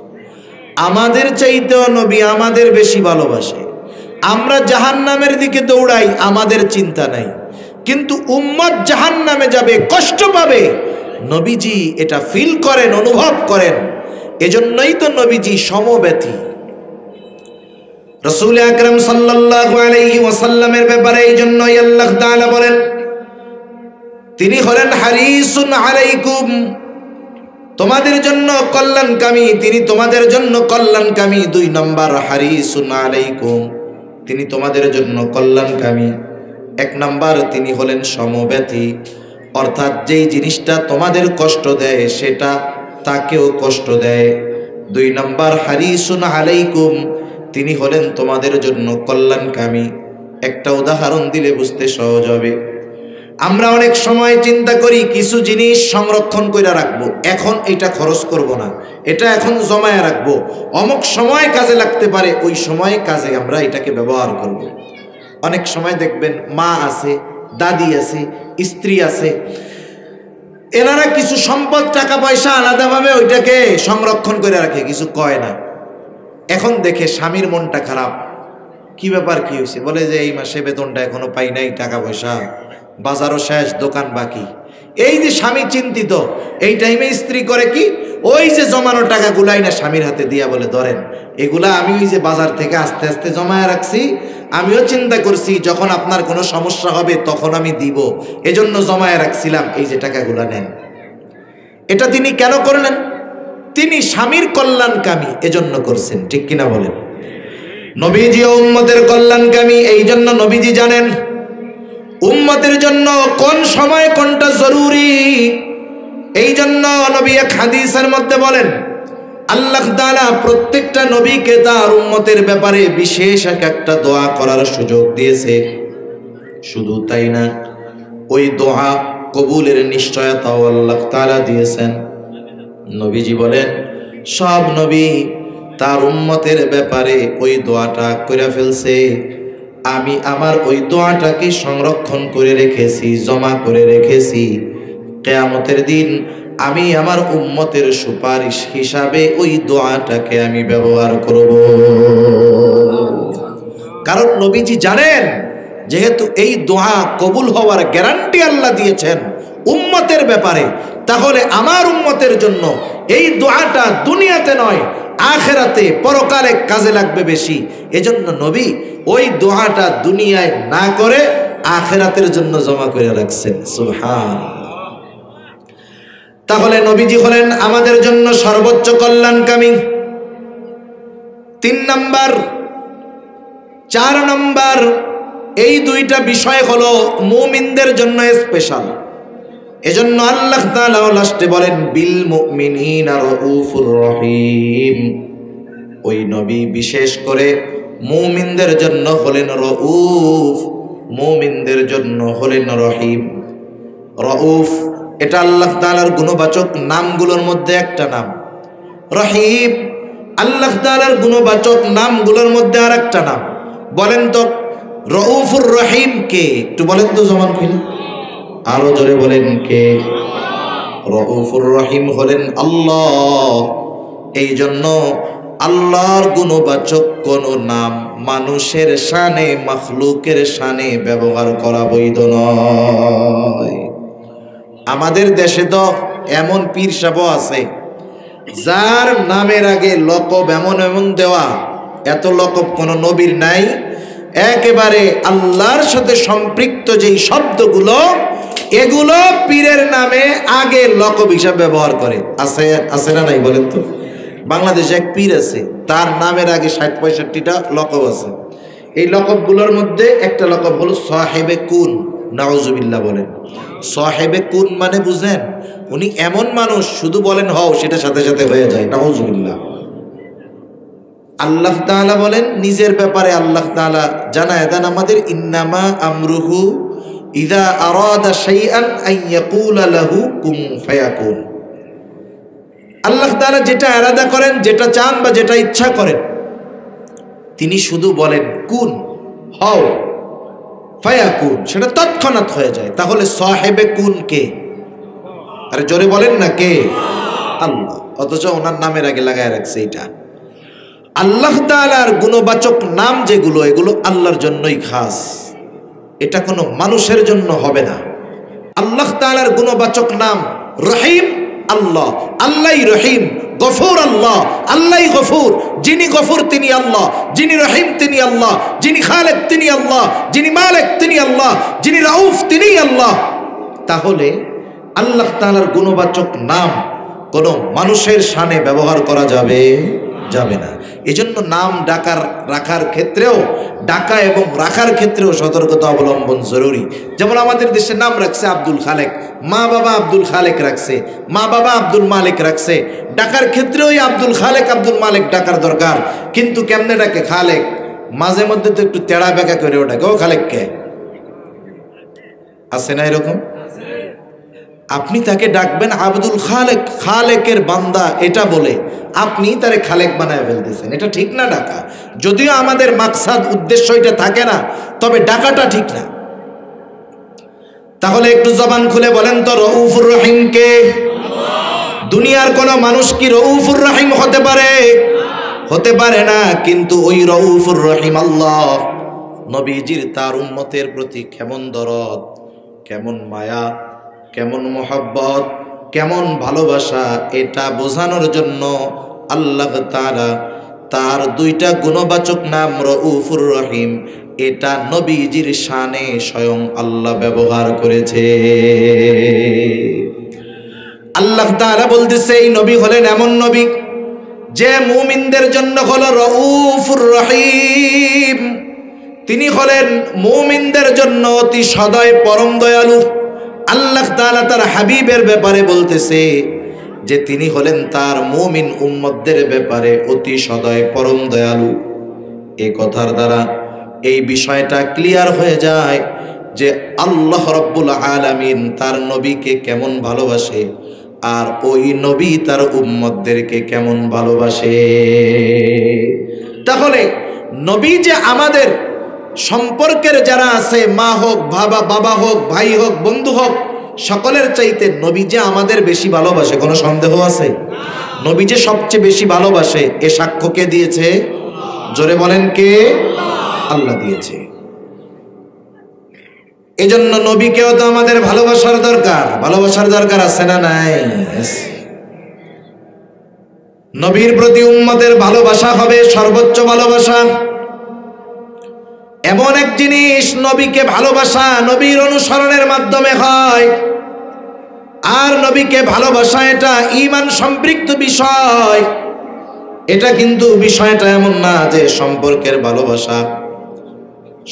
আমাদের চাইতেও নবী আমাদের বেশি ভালোবাসে। আমরা জাহান্নামের দিকে দৌড়াই, আমাদের চিন্তা নাই, কিন্তু উম্মত জাহান্নামে যাবে, কষ্ট পাবে, নবীজি এটা ফিল করেন, অনুভব করেন। এজন্যই তো নবীজি সমব্যথী। রাসূল আকরাম সাল্লাল্লাহু আলাইহি ওয়াসাল্লামের ব্যাপারে এই জন্যই আল্লাহ তাআলা বলেন, তিনি হলেন হারিসুন আলাইকুম, তোমাদের জন্য কল্যাণকামী, তিনি তোমাদের জন্য কল্যাণকামী। 2 নম্বর হারিসুন আলাইকুম, তিনি তোমাদের জন্য কল্যাণকামী। 1 নম্বর তিনি হলেন সমব্যথী, অর্থাৎ যেই জিনিসটা তোমাদের কষ্ট দেয় সেটা তাকেও কষ্ট দেয়। 2 নম্বর হারিসুন আলাইকুম, তিনি হলেন তোমাদের জন্য কল্যাণকামী। একটা উদাহরণ দিলে বুঝতে সহজ হবে। আমরা অনেক সময় চিন্তা করি কিছু জিনিস সংরক্ষণ করে রাখবো, এখন এটা খরচ করব না, এটা এখন জমায়ে রাখবো, অমুক সময় কাজে লাগতে পারে, ওই সময় কাজে আমরা এটাকে ব্যবহার করব। অনেক সময় দেখবেন মা আছে, দাদি আছে, স্ত্রী আছে, এনারা কিছু সম্পদ টাকা পয়সা আলাদাভাবে ওইটাকে সংরক্ষণ করে রাখে, কিছু কয় না। এখন দেখে স্বামীর মনটা খারাপ, কি ব্যাপার, কি হয়েছে? বলে যে এই মাসে বেতনটা এখনো পাই নাই, টাকা পয়সা, বাজারও শেষ, দোকান বাকি। এই যে স্বামী চিন্তিত, এই টাইমে স্ত্রী করে কি, ওই যে জমানো টাকাগুলাই না স্বামীর হাতে দিয়া বলে, ধরেন এগুলা আমি ওই যে বাজার থেকে আস্তে আস্তে জমায় রাখছি, আমিও চিন্তা করছি যখন আপনার কোনো সমস্যা হবে তখন আমি দিব, এজন্য জমায় রাখছিলাম, এই যে টাকাগুলা নেন। এটা তিনি কেন করলেন? তিনি স্বামীর কল্যাণকামী, এজন্য করছেন, ঠিক কিনা বলেন? নবীজি ও উম্মতের কল্যাণকামী, এই জন্য নবীজি জানেন উম্মতের জন্য কোন সময় কোনটা জরুরি। এই জন্য নবী এক হাদিসের মধ্যে বলেন, আল্লাহ তাআলা প্রত্যেকটা নবীকে তার উম্মতের ব্যাপারে বিশেষ একটা দোয়া করার সুযোগ দিয়েছে। শুধু তাই না, ওই দোয়া কবুলের নিশ্চয়তাও আল্লাহ তাআলা দিয়েছেন। নবীজি বলেন, সব নবী তার উম্মতের ব্যাপারে ওই দোয়াটা করে ফেলছে, আমি আমার ওই দোয়াটাকে সংরক্ষণ করে রেখেছি, জমা করে রেখেছি। কিয়ামতের দিন আমি আমার উম্মতের সুপারিশ হিসাবে ওই দোয়াটাকে আমি ব্যবহার করব। কারণ নবীজি জানেন যেহেতু এই দোয়া কবুল হওয়ার গ্যারান্টি আল্লাহ দিয়েছেন উম্মতের ব্যাপারে, তাহলে আমার উম্মতের জন্য এই দোয়াটা দুনিয়াতে নয় আখিরাতে পরকালে কাজে লাগবে বেশি। এজন্য নবী ওই দোয়াটা দুনিয়ায় না করে আখিরাতের জন্য জমা করে রাখছেন। সুবহানাল্লাহ। তাহলে নবীজি হলেন আমাদের জন্য সর্বোচ্চ কল্যাণকামী। 3 নাম্বার, 4 নাম্বার, এই 2টা বিষয় হলো মুমিনদের জন্য স্পেশাল। এজন্য আল্লাহ তাআলা লাস্টে বলেন, বিল মুমিনিনা রাউফুর রহিম। ওই নবী বিশেষ করে মুমিনদের জন্য হলেন রাউফ, মুমিনদের জন্য হলেন রহিম। রাউফ এটা আল্লাহ তাআলার গুণবাচক নামগুলোর মধ্যে একটা নাম। রহিম আল্লাহ তাআলার গুণবাচক নামগুলোর মধ্যে আর একটা নাম। বলেন তো রাউফুর রহিম কে? একটু বলেন তো জমান খুলে, আরো জোরে বলেন কে? রাউফুর রহিম হলেন আল্লাহ। এই জন্য আল্লাহর গুণবাচক কোন নাম মানুষের শানে, মাখলুকের শানে ব্যবহার করা বৈধ নয়। আমাদের দেশে তো এমন পীর সাহেব আছে যার নামের আগে লকব এমন এমন দেওয়া, এত লকব কোন নবীর নাই। একেবারে আল্লাহর সাথে সম্পৃক্ত যেই শব্দগুলো, এগুলো পীরের নামে আগে লকব হিসাবে ব্যবহার করে। আছে আছে না নাই বলেন তো? বাংলাদেশে এক পীর আছে, তার নামের আগে 60-65টা লকব আছে। এই লকবগুলোর মধ্যে একটা লকব হলো সাহেবে কুন। নাউজুবিল্লাহ বলেন। সাহেবে কুন মানে বুঝেন? উনি এমন মানুষ শুধু বলেন হও, সেটা সাথে সাথে হয়ে যায়। নাউজুবিল্লাহ। আল্লাহ তাআলা বলেন নিজের ব্যাপারে আল্লাহ তাআলা জানায় দেন আমাদের, ইন্নামা আমরুহু ইযা আরাদা শাইআন আন ইয়াকুলা লাহু কুন ফায়াকুন। আল্লাহ তাআলা যেটা ইরাদা করেন, যেটা চান বা যেটা ইচ্ছা করেন, তিনি শুধু বলেন কুন, হও, ফায়াকুন, সেটা তৎক্ষণাৎ হয়ে যায়। তাহলে সাহেবে কুন কে? আরে জোরে বলেন না, কে? আল্লাহ। অথচ ওনার নামের আগে লাগায় রাখছে এটা। আল্লাহ তাআলার গুণবাচক নাম যেগুলো, এগুলো আল্লাহর জন্যই খাস, এটা কোনো মানুষের জন্য হবে না। আল্লাহ তাআলার গুণবাচক নাম রহিম, আল্লাহ, আল্লাহই রহিম। গফুর, আল্লাহ, আল্লাহই গফুর। যিনি গফুর তিনি আল্লাহ, যিনি রহিম তিনি আল্লাহ, যিনি খালেক তিনি আল্লাহ, যিনি মালিক তিনি আল্লাহ, যিনি রাউফ তিনি আল্লাহ। তাহলে আল্লাহ তাআলার গুণবাচক নাম কোনো মানুষের শানে ব্যবহার করা যাবে না। এজন্য নাম রাখার ক্ষেত্রেও, ডাকা এবং রাখার ক্ষেত্রেও সতর্কতা অবলম্বন জরুরি। যেমন আমাদের দেশে নাম রাখছে আব্দুল খালেক, মা বাবা আব্দুল খালেক রাখছে, মা বাবা আব্দুল মালিক রাখছে। ডাকার ক্ষেত্রেও আব্দুল খালেক আব্দুল মালিক ডাকার দরকার। কিন্তু কেমনে ডাকে? খালেক। মাঝে মধ্যে তো একটু তেড়া বেঁকা করে ওটাকে, ও খালেককে, আছে না এরকম? আপনি তাকে ডাকবেন আব্দুল খালেক, খালেকের বান্দা এটা বলে, আপনি তারে খালেক বানায় ফেলতেছেন। এটা ঠিক না ডাকা। যদিও আমাদের মাকসাদ, উদ্দেশ্য এটা থাকে না, তবে ডাকাটা ঠিক না। তাহলে একটু জবান খুলে বলেন তো, রউফুর রহিম কে? দুনিয়ার কোন মানুষ কি রউফুর রহিম হতে পারে? হতে পারে না। কিন্তু ওই রউফুর রহিম আল্লাহ নবীজির তার উম্মতের প্রতি কেমন দরদ, কেমন মায়া, কেমন মোহাব্বত, কেমন ভালোবাসা, এটা বোঝানোর জন্য আল্লাহ তাআলা তার দুইটা গুণবাচক নাম রউফুর রহিম, এটা নবীজির শানে স্বয়ং আল্লাহ ব্যবহার করেছে। আল্লাহ তাআলা বলতেছে এই নবী হলেন এমন নবী যে মুমিনদের জন্য হলো রউফুর রহিম। তিনি হলেন মুমিনদের জন্য অতি সদয় পরম দয়ালু। আল্লাহ তাআলা তার হাবিবের ব্যাপারে বলতেছে যে তিনি হলেন তার মুমিন উম্মতদের ব্যাপারে অতি সদয় পরম দয়ালু। এই কথার দ্বারা এই বিষয়টা ক্লিয়ার হয়ে যায় যে আল্লাহ রাব্বুল আলামিন তার নবীকে কেমন ভালোবাসে, আর ওই নবী তার উম্মতদেরকে কেমন ভালোবাসে। তাহলে নবী যে আমাদের সম্পর্কের যারা আছে, মা হোক, বাবা হোক, ভাই হোক, বন্ধু হোক, সকলের চাইতে নবী যে আমাদের বেশি ভালোবাসে, কোনো সন্দেহ আছে? নবী যে সবচেয়ে বেশি ভালোবাসে, এ সাক্ষ্য কে দিয়েছে? জোরে বলেন কে? আল্লাহ দিয়েছে। এজন্য নবীকেও তো আমাদের ভালোবাসার দরকার। ভালোবাসার দরকার আছে না নাই? নবীর প্রতি উম্মতের ভালোবাসা হবে সর্বোচ্চ ভালোবাসা। এমন এক জিনিস, নবীকে ভালোবাসা নবীর অনুসরণের মাধ্যমে হয়। আর নবীকে ভালোবাসা এটা ঈমান সম্পৃক্ত বিষয়। এটা কিন্তু বিষয়টা এমন না যে সম্পর্কের ভালোবাসা।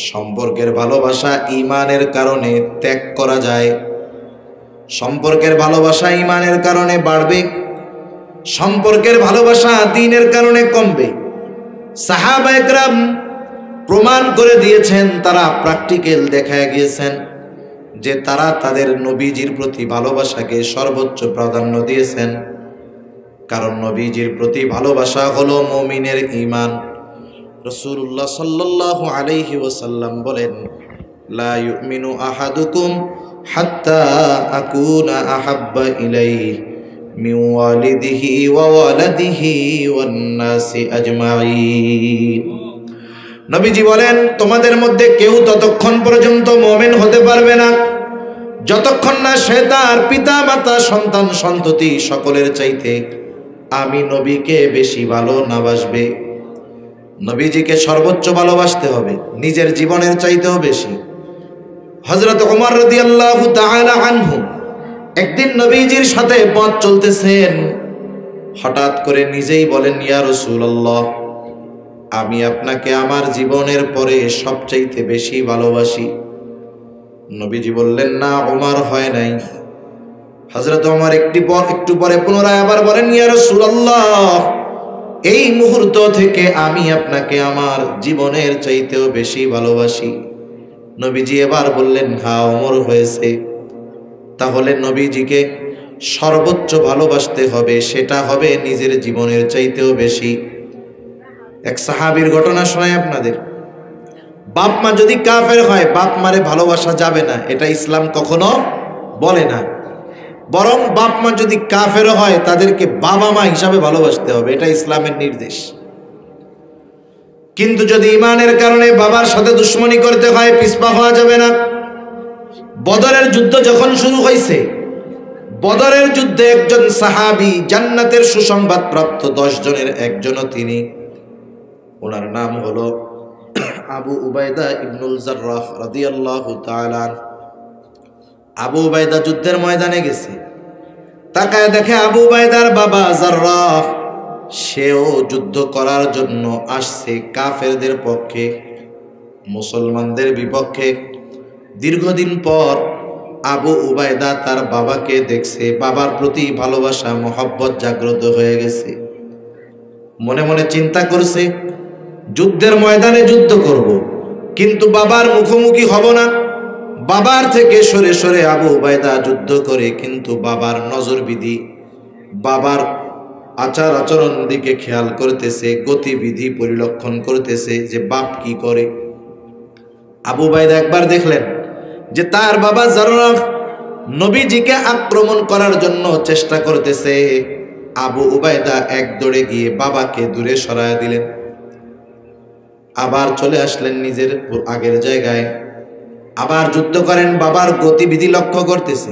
সম্পর্কের ভালোবাসা ঈমানের কারণে ত্যাগ করা যায়। সম্পর্কের ভালোবাসা ঈমানের কারণে বাড়বে, সম্পর্কের ভালোবাসা দ্বীনের কারণে কমবে। সাহাবায়ে কেরাম প্রমাণ করে দিয়েছেন, তারা প্র্যাকটিক্যাল দেখায় গিয়েছেন যে তারা তাদের নবীজির প্রতি ভালোবাসাকে সর্বোচ্চ প্রাধান্য দিয়েছেন। কারণ নবীজির প্রতি ভালোবাসা হলো মুমিনের ঈমান। রাসূলুল্লাহ সাল্লাল্লাহু আলাইহি ওয়াসাল্লাম বলেন, লা ইউমিনু আহাদুকুম হাত্তা আকুনা আহাব্বা ইলাইহি মিন ওয়ালিদিহি ওয়া ওয়ালাদিহি ওয়ান নাসি আজমাইন। নবীজি বলেন, তোমাদের মধ্যে কেউ ততক্ষণ পর্যন্ত মুমিন হতে পারবে না যতক্ষণ না সে তার পিতা মাতা সন্তান সন্ততি সকলের চাইতে আমি নবীকে বেশি ভালো না বাসবে। নবীজিকে সর্বোচ্চ ভালোবাসতে হবে, নিজের জীবনের চাইতেও বেশি। হযরত ওমর রাদিয়াল্লাহু তাআলা আনহু একদিন নবীজির সাথে পথ চলতেছেন, হঠাৎ করে নিজেই বলেন, ইয়া রাসূলুল্লাহ, আমি আপনাকে আমার জীবনের পরে সবচাইতে বেশি ভালোবাসি। নবীজি বললেন, না ওমর, হয় নাই। হযরত ওমর একটু পরে পুনরায় আবার বলেন, ইয়া রাসূলুল্লাহ, এই মুহূর্ত থেকে আমি আপনাকে আমার জীবনের চাইতেও বেশি ভালোবাসি। নবীজি এবার বললেন, হ্যাঁ ওমর হয়েছে। তাহলে নবীজিকে সর্বোচ্চ ভালোবাসতে হবে, সেটা হবে নিজের জীবনের চাইতেও বেশি। এক সাহাবীর ঘটনা শোনাই আপনাদের। বাপ মা যদি কাফের হয়, বাপ মারে ভালোবাসা যাবে না, এটা ইসলাম কখনো বলে না। বরং বাপ মা যদি কাফের হয়, তাদেরকে বাবা মা হিসাবে ভালোবাসতে হবে, এটা ইসলামের নির্দেশ। কিন্তু যদি ইমানের কারণে বাবার সাথে দুশ্মনী করতে হয়, পিছপা হওয়া যাবে না। বদরের যুদ্ধ যখন শুরু হয়েছে, বদরের যুদ্ধে একজন সাহাবী, জান্নাতের সুসংবাদ প্রাপ্ত 10 জনের একজনও তিনি। ওনার নাম হলো আবু উবাইদা ইবনুল জাররাহ রাদিয়াল্লাহু তাআলা। আবু উবাইদা যুদ্ধের ময়দানে গেছে, তাকায় দেখে আবু উবাইদার বাবা জাররাহ, সেও যুদ্ধ করার জন্য আসছে কাফেরদের পক্ষে, মুসলমানদের বিপক্ষে। দীর্ঘদিন পর আবু উবাইদা তার বাবাকে দেখছে, বাবার প্রতি ভালোবাসা মহব্বত জাগ্রত হয়ে গেছে। মনে মনে চিন্তা করছে, যুদ্ধের ময়দানে যুদ্ধ করব, কিন্তু বাবার মুখোমুখি হব না। বাবার থেকে সরে সরে আবু উবাইদা যুদ্ধ করে, কিন্তু বাবার নজরবিধি, বাবার আচার আচরণ দিকে খেয়াল করতেছে, গতিবিধি পরিলক্ষণ করতেছে যে বাপ কি করে। আবু উবাইদা একবার দেখলেন যে তার বাবা জাররাহ নবীজিকে আক্রমণ করার জন্য চেষ্টা করতেছে। আবু উবাইদা এক দৌড়ে গিয়ে বাবাকে দূরে সরায় দিলেন, আবার চলে আসলেন নিজের আগের জায়গায়, আবার যুদ্ধ করেন। বাবার গতিবিধি লক্ষ্য করতেছে।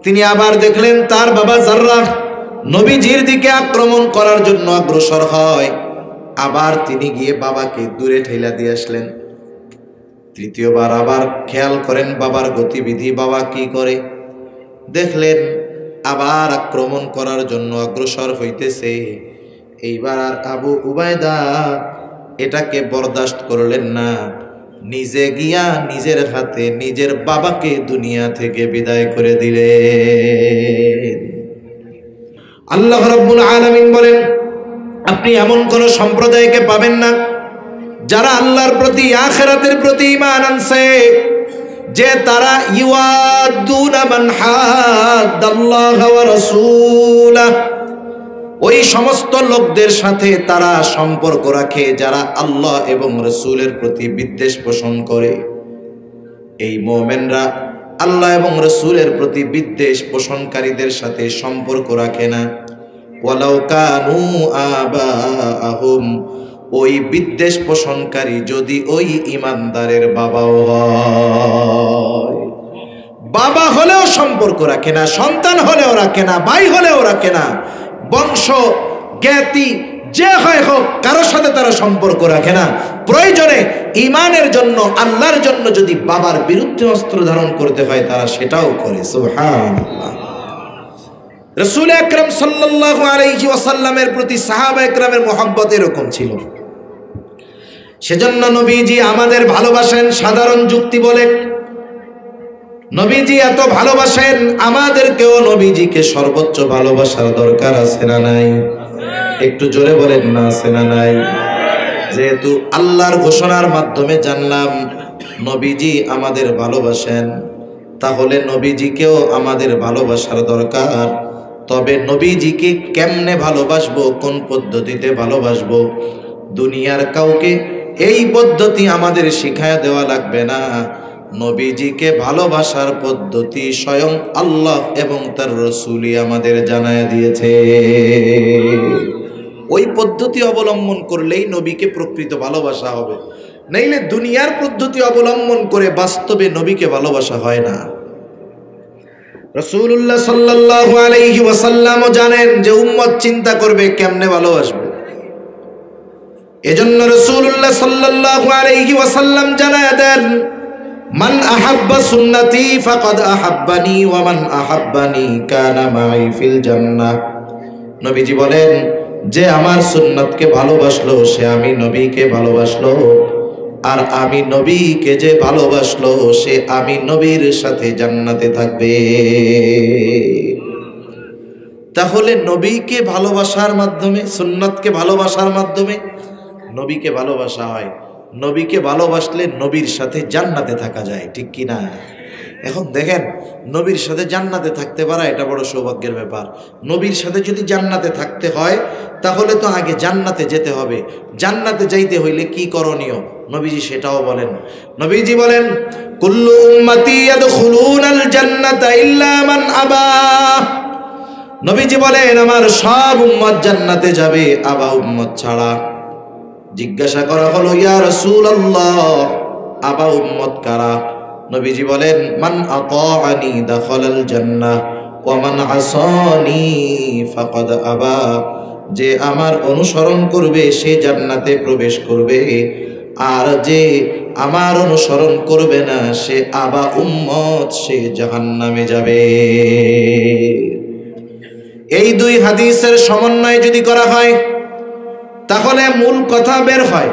তিনি আবার দেখলেন তার বাবা জাররাহ নবীজির দিকে আক্রমণ করার জন্য অগ্রসর হয়। আবার তিনি গিয়ে বাবাকে দূরে ঠেলা দিয়ে আসলেন। তৃতীয়বার আবার খেয়াল করেন বাবার গতিবিধি, বাবা কি করে। দেখলেন আবার আক্রমণ করার জন্য অগ্রসর হইতেছে। এইবার আর আবু উবাইদা এটাকে বরদাস্ত করলেন না, নিজে গিয়া নিজের হাতে নিজের বাবাকে দুনিয়া থেকে বিদায় করে দিলেন। আল্লাহ রাব্বুল আলামিন বলেন, আপনি এমন কোন সম্প্রদায়কে পাবেন না যারা আল্লাহর প্রতি, আখিরাতের প্রতি ঈমান আনছে, যে তারা ইউআদুনা মান হাদ্দাল্লাহ ওয়া রাসূলাহ, ওই সমস্ত লোকদের সাথে তারা সম্পর্ক রাখে যারা আল্লাহ এবং রাসূলের প্রতি বিদ্বেষ পোষণ করে। এই মুমিনরা আল্লাহ এবং রাসূলের প্রতি বিদ্বেষ পোষণকারীদের সাথে সম্পর্ক রাখে না। ওয়ালাউ কানু আবাহুম, ওই বিদ্বেষ পোষণকারী যদি ওই ইমানদারের বাবাও হয়, বাবা হলেও সম্পর্ক রাখে না, সন্তান হলেও রাখে না, ভাই হলেও রাখে না, বংশ জ্ঞাতি যে হয় হোক, কারোর সাথে তারা সম্পর্ক রাখে না। প্রয়োজনে ঈমানের জন্য, আল্লাহর জন্য যদি বাবার বিরুদ্ধে অস্ত্র ধারণ করতে হয়, তারা সেটাও করে। সুবহানাল্লাহ। রাসূল আকরাম সাল্লাল্লাহু আলাইহি ওয়াসাল্লামের প্রতি সাহাবা একরামের মহব্বত এরকম ছিল। সেজন্য নবীজি আমাদের ভালোবাসেন সাধারণ যুক্তি বলে। নবীজি এত ভালোবাসেন, আমাদেরকেও নবীজিকে সর্বোচ্চ ভালোবাসার দরকার আছে না নাই? একটু জোরে বলেন না, আছে না নাই? যেহেতু আল্লাহর ঘোষণার মাধ্যমে জানলাম নবীজি আমাদের ভালোবাসেন, তাহলে নবীজিকেও আমাদের ভালোবাসার দরকার। তবে নবীজিকে কেমনে ভালোবাসবো, কোন পদ্ধতিতে ভালোবাসবো, দুনিয়ার কাউকে এই পদ্ধতি আমাদের শিখায় দেওয়া লাগবে না। নবীজিকে ভালোবাসার পদ্ধতি স্বয়ং আল্লাহ এবং তার রাসূলই আমাদের জানায় দিয়েছে। ওই পদ্ধতি অবলম্বন করলেই নবীকে প্রকৃত ভালোবাসা হবে, নইলে দুনিয়ার পদ্ধতি অবলম্বন করে বাস্তবে নবীকে ভালোবাসা হয় না। রাসূলুল্লাহ সাল্লাল্লাহু আলাইহি ওয়াসাল্লামও জানেন যে উম্মত চিন্তা করবে কেমনে ভালোবাসবে। এজন্য রাসূলুল্লাহ সাল্লাল্লাহু আলাইহি ওয়াসাল্লাম জানায় দেন, মান আহাব্বা সুন্নতি ফাকাদ আহাব্বানি ওয়া মান আহাব্বানি কানা মাই ফিল জান্নাহ। নবীজি বলেন, যে আমার সুন্নতকে ভালোবাসলো সে আমি নবীকে ভালোবাসলো, আর আমি নবীকে যে ভালোবাসলো সে আমি নবীর সাথে জান্নাতে থাকবে। তাহলে নবীকে ভালোবাসার মাধ্যমে, সুন্নাতকে ভালোবাসার মাধ্যমে নবীকে ভালোবাসা হয়। নবীকে ভালোবাসলে নবীর সাথে জান্নাতে থাকা যায়, ঠিক কি না? এখন দেখেন, নবীর সাথে জান্নাতে থাকতে পারা এটা বড় সৌভাগ্যের ব্যাপার। নবীর সাথে যদি জান্নাতে থাকতে হয় তাহলে তো আগে জান্নাতে যেতে হবে। জান্নাতে যাইতে হইলে কি করণীয় নবীজি সেটাও বলেন। নবীজি বলেন, কুল্লু উম্মতি ইয়াদখুলুনাল জান্নাতা ইল্লা মান আবা। নবীজি বলেন, আমার সব উম্মত জান্নাতে যাবে, আবা উম্মত ছাড়া। জিজ্ঞাসা করা হলো, ইয়া রাসূলুল্লাহ, আবা উম্মত কারা? নবীজি বলেন, মান আতাআনি দাখালাল জান্নাহ ওয়া মান আসানি ফাকাদ আবা। যে আমার অনুসরণ করবে সে জান্নাতে প্রবেশ করবে, আর যে আমার অনুসরণ করবে না সে আবা উম্মত, সে জাহান্নামে যাবে। এই দুই হাদিসের সমন্বয় যদি করা হয় তাহলে মূল কথা বের হয়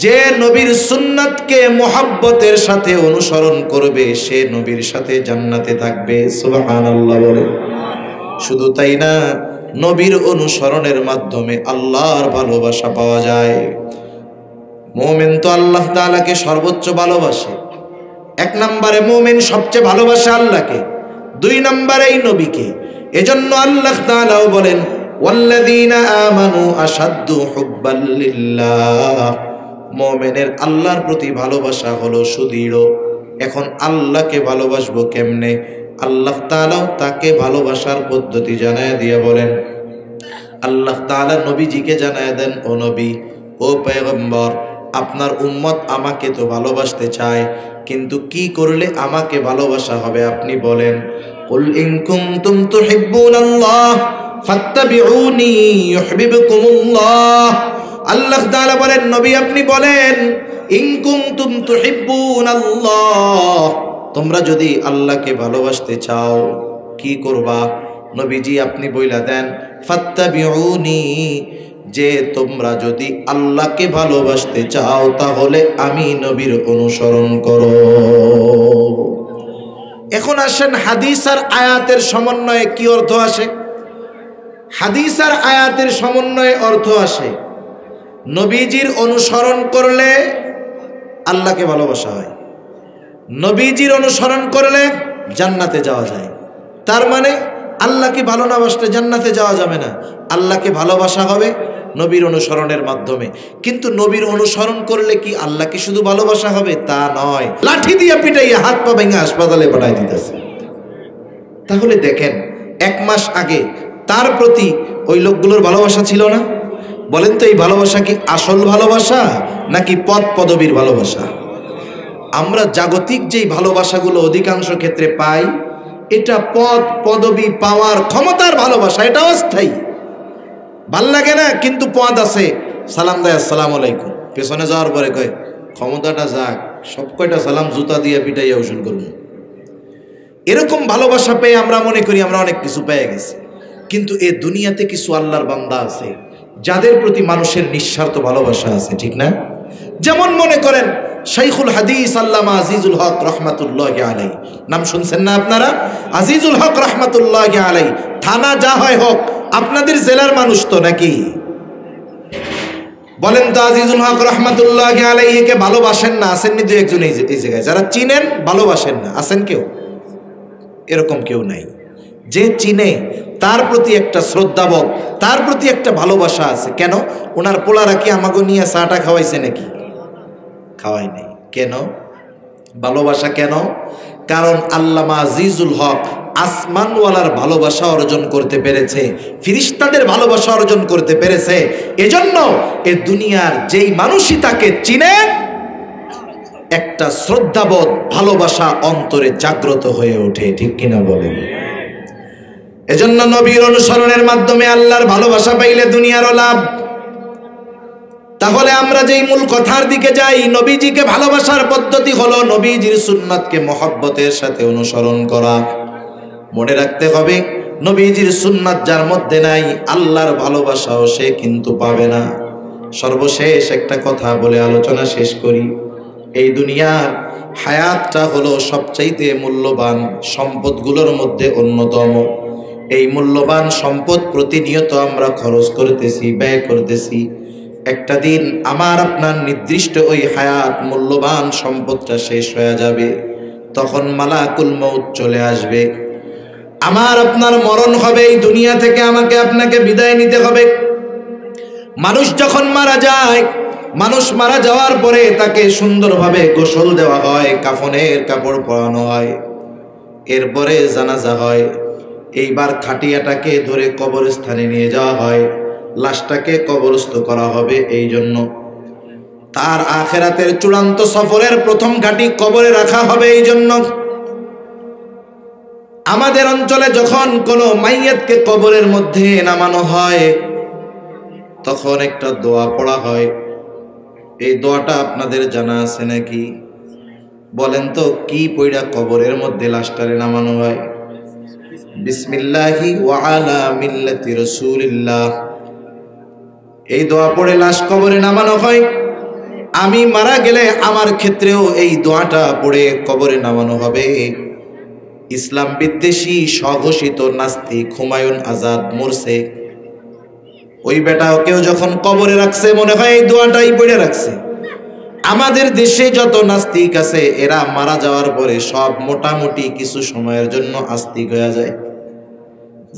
যে নবীর সুন্নাতকে মোহাব্বতের সাথে অনুসরণ করবে সে নবীর সাথে জান্নাতে থাকবে। সুবহানাল্লাহ বলে। শুধু তাই না, নবীর অনুসরণের মাধ্যমে আল্লাহর ভালোবাসা পাওয়া যায়। মুমিন তো আল্লাহ তাআলাকে সর্বোচ্চ ভালোবাসে। এক নম্বরে মুমিন সবচেয়ে ভালোবাসে আল্লাহকে, দুই নম্বরে এই নবীকে। এজন্য আল্লাহ তাআলাও বলেন, ওয়াল্লাযীনা আমানু আশাদ্দু হুব্বাল লিল্লাহ। মুমিনের আল্লাহর প্রতি ভালোবাসা হলো সুদৃঢ়। এখন আল্লাহকে ভালোবাসবো কেমনে? আল্লাহ তাআলাও তাকে ভালোবাসার পদ্ধতি জানায় দিয়ে বলেন, আল্লাহ তাআলা নবীজিকে জানায় দেন, ও নবী, ও পয়গম্বর, আপনার উম্মত আমাকে তো ভালোবাসতে চায়, কিন্তু কি করলে আমাকে ভালোবাসা হবে আপনি বলেন। কুল ইন কুনতুম তুহিব্বুনাল্লাহ ফাত্তাবিউনি ইউহিব্বুকুমুল্লাহ। আল্লাহ তাআলা বলেন, নবী আপনি বলেন, ইন কুনতুম তুহিব্বুনাল্লাহ, তোমরা যদি আল্লাহকে ভালোবাসতে চাও কি করবা? নবীজি আপনি বইলা দেন, ফাত্তাবিউনি, যে তোমরা যদি আল্লাহকে ভালোবাসতে চাও তাহলে আমি নবীর অনুসরণ করো। এখন আসেন হাদিস আর আয়াতের সমন্বয়ে কি অর্থ আসে? হাদিস আর আয়াতের সমন্বয়ে অর্থ আসে, নবীজির অনুসরণ করলে আল্লাহকে ভালোবাসা হয়, নবীজির অনুসরণ করলে জান্নাতে যাওয়া যায়। তার মানে আল্লাহকে ভালো না বাসলে জান্নাতে যাওয়া যাবে না। আল্লাহকে ভালোবাসা হবে নবীর অনুসরণের মাধ্যমে। কিন্তু নবীর অনুসরণ করলে কি আল্লাহকে শুধু ভালোবাসা হবে? তা নয়, লাঠি দিয়ে পিটাইয়া হাত পা ভেঙে হাসপাতালে পাঠাই দিতেছে। তাহলে দেখেন, 1 মাস আগে তার প্রতি ওই লোকগুলোর ভালোবাসা ছিল না? বলেন তো, এই ভালোবাসা কি আসল ভালোবাসা নাকি পদ পদবীর ভালোবাসা? আমরা জাগতিক যেই ভালোবাসাগুলো অধিকাংশ ক্ষেত্রে পাই, এটা পদ পদবী পাওয়ার ক্ষমতার ভালোবাসা, এটা অস্থায়ী। ভাল লাগে না, কিন্তু পদ আছে, সালাম দেয় আসসালামু আলাইকুম, পেছনে যাওয়ার পরে কয় ক্ষমতাটা যাক, সব কয়টা সালাম জুতা দিয়ে পিটাইয়া উসুল করব। এরকম ভালোবাসা পেয়ে আমরা মনে করি আমরা অনেক কিছু পেয়ে গেছি। কিন্তু এ দুনিয়াতে কিছু আল্লাহর বান্দা আছে যাদের প্রতি মানুষের নিঃস্বার্থ ভালোবাসা আছে, ঠিক না? যেমন মনে করেন শাইখুল হাদিস আল্লামা আজিজুল হক রহমাতুল্লাহি আলাইহি, নাম শুনছেন না আপনারা? আজিজুল হক রহমাতুল্লাহি আলাইহি, থানা যা হয় হোক, আপনাদের জেলার মানুষ তো নাকি? বলেন তো, আজিজুল হক রহমাতুল্লাহি আলাইহিকে ভালোবাসেন না? আসেননি দু একজন এই জায়গায়, যারা চিনেন ভালোবাসেন না, আছেন কেউ? এরকম কেউ নাই। যে চিনে তার প্রতি একটা শ্রদ্ধাবোধ, তার প্রতি একটা ভালোবাসা আছে। কেন? ওনার পোলারা কি আমাকে নিয়ে চাটা খাওয়াইছে নাকি? খাওয়াই নাই। কেন? ভালোবাসা কেন? কারণ আল্লামা আজিজুল হক আসমানওয়ালার ভালোবাসা অর্জন করতে পেরেছে, ফিরিস্তাদের ভালোবাসা অর্জন করতে পেরেছে। এজন্য এ দুনিয়ার যেই মানুষই তাকে চিনে, একটা শ্রদ্ধাবোধ, ভালোবাসা অন্তরে জাগ্রত হয়ে ওঠে, ঠিক কিনা বলেন? এজন্য নবীর অনুসরণের মাধ্যমে আল্লাহর ভালোবাসা পাইলে দুনিয়ারও লাভ। তাহলে আমরা যেই মূল কথার দিকে যাই, নবীজিকে ভালোবাসার পদ্ধতি হলো নবীজির সুন্নাতকে মহব্বতের সাথে অনুসরণ করা। মনে রাখতে হবে, নবীজির সুন্নাত যার মধ্যে নাই, আল্লাহর ভালোবাসাও সে কিন্তু পাবে না। সর্বশেষ একটা কথা বলে আলোচনা শেষ করি। এই দুনিয়ার হায়াতটা হলো সবচাইতে মূল্যবান সম্পদগুলোর মধ্যে অন্যতম। এই মূল্যবান সম্পদ প্রতিনিয়ত আমরা খরচ করতেছি, ব্যয় করতেছি। একটা দিন আমার আপনার নির্দিষ্ট ওই হায়াত মূল্যবান সম্পদটা শেষ হয়ে যাবে, তখন মালাকুল মউত চলে আসবে। আমার আপনার মরণ হবে, এই দুনিয়া থেকে আমাকে আপনাকে বিদায় নিতে হবে। মানুষ যখন মারা যায়, মানুষ মারা যাওয়ার পরে তাকে সুন্দরভাবে গোসল দেওয়া হয়, কাফনের কাপড় পরানো হয়, এরপরে জানাজা হয়। এইবার খাটিয়াটাকে ধরে কবরস্থানে নিয়ে যাওয়া হয়, লাশটাকে কবরস্থ করা হবে। এই জন্য তার আখিরাতের চূড়ান্ত সফরের প্রথম ঘাঁটি কবরে রাখা হবে। এই জন্য আমাদের অঞ্চলে যখন কোনো মাইয়াতকে কবরের মধ্যে নামানো হয়, তখন একটা দোয়া পড়া হয়। এই দোয়াটা আপনাদের জানা আছে নাকি? বলেন তো, কি পইড়া কবরের মধ্যে লাশটারে নামানো হয়? বিসমিল্লাহি ওয়া আলা মিল্লাতি রাসূলিল্লাহ। এই দোয়া পড়ে লাশ কবরে নামানো হয়। আমি মারা গেলে আমার ক্ষেত্রেও এই দোয়াটা পড়ে কবরে নামানো হবে। ইসলাম বিদ্বেষী স্বঘোষিত নাস্তিক হুমায়ুন আজাদ মরছে, ওই বেটাকেও যখন কবরে রাখছে মনে হয় এই দোয়াটাই পড়ে রাখছে। আমাদের দেশে যত নাস্তিক আছে এরা মারা যাওয়ার পরে সব মোটামুটি কিছু সময়ের জন্য আস্তিক হয়ে যায়।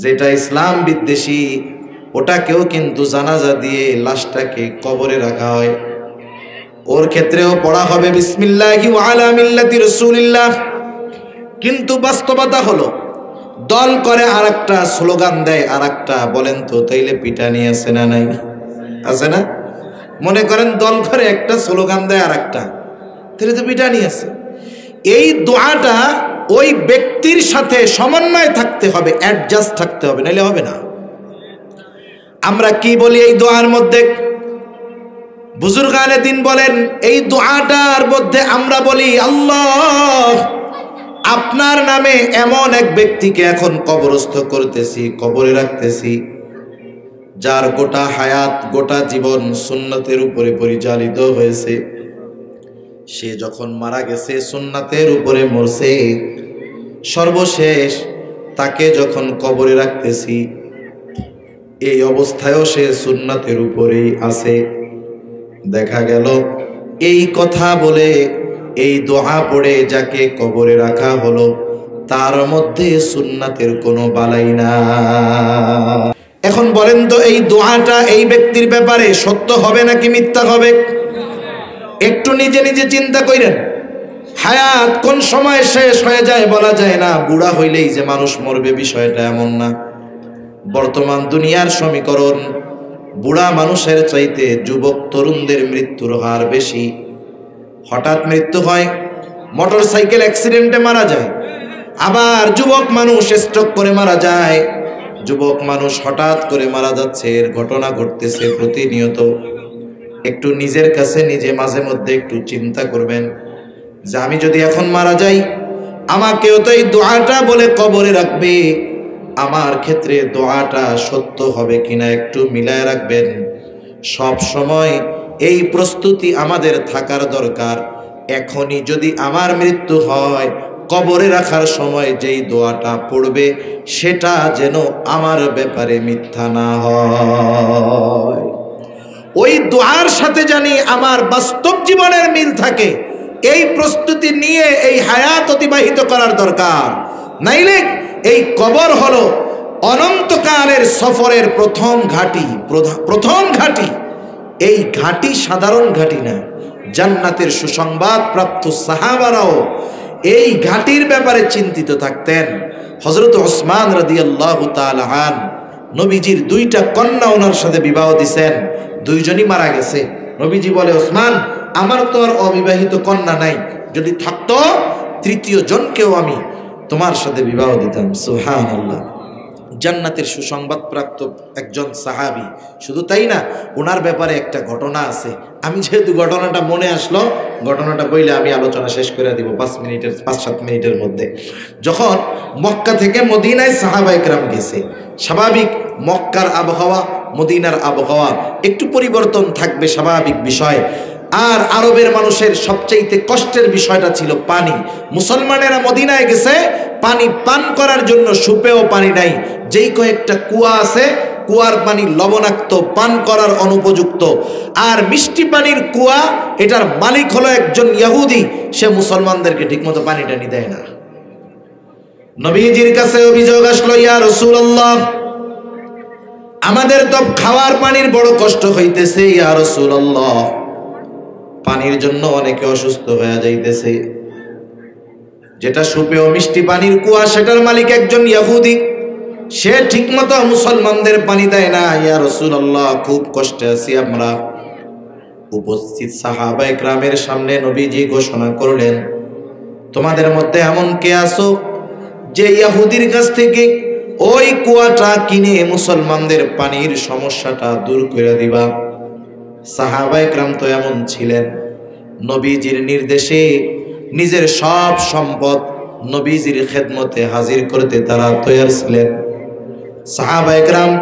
যেটা ইসলাম বিদ্বেষী ওটাকেও কিন্তু জানাজা দিয়ে লাশটাকে কবরে রাখা হয়। ওর ক্ষেত্রেও পড়া হবে বিসমিল্লাহি ওয়া আলা মিল্লাতি রাসূলিল্লাহ। কিন্তু বাস্তবতা হলো দল করে আরেকটা, স্লোগান দেয় আরেকটা। বলেন তো, তাইলে পিটানি আছে না নাই? আছে না? মনে করেন দল করে একটা, স্লোগান দেয় আরেকটা, তাহলে তো পিটানি আছে। এই দোয়াটা ওই ব্যক্তির সাথে সমন্বয় থাকতে হবে, অ্যাডজাস্ট থাকতে হবে, নাইলে হবে না। আমরা কি বলি এই দোয়ার মধ্যে? বুজুর্গানে দিন বলেন এই দোয়াটার মধ্যে আমরা বলি, আল্লাহ আপনার নামে এমন এক ব্যক্তিকে এখন কবরস্থ করতেছি, কবরে রাখতেছি, যার গোটা হায়াত, গোটা জীবন সুন্নতের উপরে পরিচালিত হয়েছে। সে যখন মারা গেছে সুন্নাতের উপরে মরছে, সর্বশেষ তাকে যখন কবরে রাখতেছি এই অবস্থায়ও সে সুন্নাতের উপরেই আছে। দেখা গেল এই কথা বলে, এই দোয়া পড়ে যাকে কবরে রাখা হলো তার মধ্যে সুন্নাতের কোনো বালাই না। এখন বলেন তো, এই দোয়াটা এই ব্যক্তির ব্যাপারে সত্য হবে নাকি মিথ্যা হবে? একটু নিজে নিজে চিন্তা করেন। হায়াত কোন সময় শেষ হয়ে যায় বলা যায় না। বুড়া হইলেই যে মানুষ মরবে বিষয়টা এমন না। বর্তমান দুনিয়ার সমীকরণ, বুড়া মানুষের চাইতে যুবক তরুণদের মৃত্যুর হার বেশি। হঠাৎ মৃত্যু হয়, মোটর সাইকেল অ্যাক্সিডেন্টে মারা যায়। আবার যুবক মানুষ স্ট্রোক করে মারা যায়। যুবক মানুষ হঠাৎ করে মারা যাচ্ছে, এর ঘটনা ঘটতেছে প্রতিনিয়ত। একটু নিজের কাছে নিজে মাঝে মধ্যে একটু চিন্তা করবেন যে আমি যদি এখন মারা যাই, আমাকেও তো এই দোয়াটা বলে কবরে রাখবে, আমার ক্ষেত্রে দোয়াটা সত্য হবে কিনা একটু মিলায় রাখবেন। সব সময় এই প্রস্তুতি আমাদের থাকার দরকার। এখনই যদি আমার মৃত্যু হয়, কবরে রাখার সময় যেই দোয়াটা পড়বে সেটা যেন আমার ব্যাপারে মিথ্যা না হয়। ওই দোয়ার সাথে জানি আমার বাস্তব জীবনের মিল থাকে, এই প্রস্তুতি নিয়ে এই হায়াত অতিবাহিত করার দরকার। নাইলে এই কবর হলো অনন্তকালের সফরের প্রথম ঘাঁটি, প্রথম ঘাঁটি। এই ঘাঁটি সাধারণ ঘাঁটি না। জান্নাতের সুসংবাদ প্রাপ্ত সাহাবারাও এই ঘাঁটির ব্যাপারে চিন্তিত থাকতেন। হযরত ওসমান রাদিয়াল্লাহু তাআলা আন নবীজির দুইটা কন্যা ওনার সাথে বিবাহ দিয়েছেন, দুইজনই মারা গেছে। নবীজি বলে, ওসমান আমার তো আর অবিবাহিত কন্যা নাই, যদি থাকতো তৃতীয় জনকেও আমি তোমার সাথে বিবাহ দিতাম। সুবহানাল্লাহ। জান্নাতের সুসংবাদ প্রাপ্ত একজন সাহাবী। শুধু তাই না, ওনার ব্যাপারে একটা ঘটনা আছে। আমি যেহেতু ঘটনাটা মনে আসলো, ঘটনাটা বইলে আমি আলোচনা শেষ করে দিব 5-7 মিনিটের মধ্যে। যখন মক্কা থেকে মদিনায় সাহাবায়ে কেরাম গেছে, স্বাভাবিক মক্কার আবহাওয়া মদিনার আবহাওয়া একটু পরিবর্তন থাকবে, স্বাভাবিক বিষয়। আর আরবের মানুষের সবচাইতে কষ্টের বিষয়টা ছিল পানি। মুসলমানেরা মদিনায় গেছে পানি পান করার জন্য, সুপেও পানি নাই, যেই কয়েকটা কুয়া আছে কুয়ার পানি লবণাক্ত, পান করার অনুপযুক্ত। আর মিষ্টি পানির কুয়া, এটার মালিক হলো একজন ইহুদি, সে মুসলমানদেরকে ঠিকমতো পানি টানি দেয় না। নবীজির কাছে অভিযোগ আসলো, ইয়া রাসূলুল্লাহ, আমাদের তো খাওয়ার পানির বড় কষ্ট হইতেছে, ইয়া রাসূলুল্লাহ, পানির জন্য অনেকে অসুস্থ হয়ে যাইতেছে। যেটা সুপেয় মিষ্টি পানির কুয়া, সেটার মালিক একজন ইহুদি, সে ঠিকমতো মুসলমানদের পানি দেয় না, ইয়া রাসূলুল্লাহ, খুব কষ্টে আছি আমরা। উপস্থিত সাহাবায়ে কেরামের সামনে নবীজি ঘোষণা করলেন, তোমাদের মধ্যে এমন কে আছো যে ইহুদির কাছ থেকে ওই কুয়াটা কিনে মুসলমানদের পানির সমস্যাটা দূর করে দিবা? সাহাবায়ে কেরাম তো এমন ছিলেন, নবীজির নির্দেশে নিজের সব সম্পদ নবীজির খেদমতে হাজির করতে তারা তৈয়ার ছিলেন। সাহাবায়ে কেরাম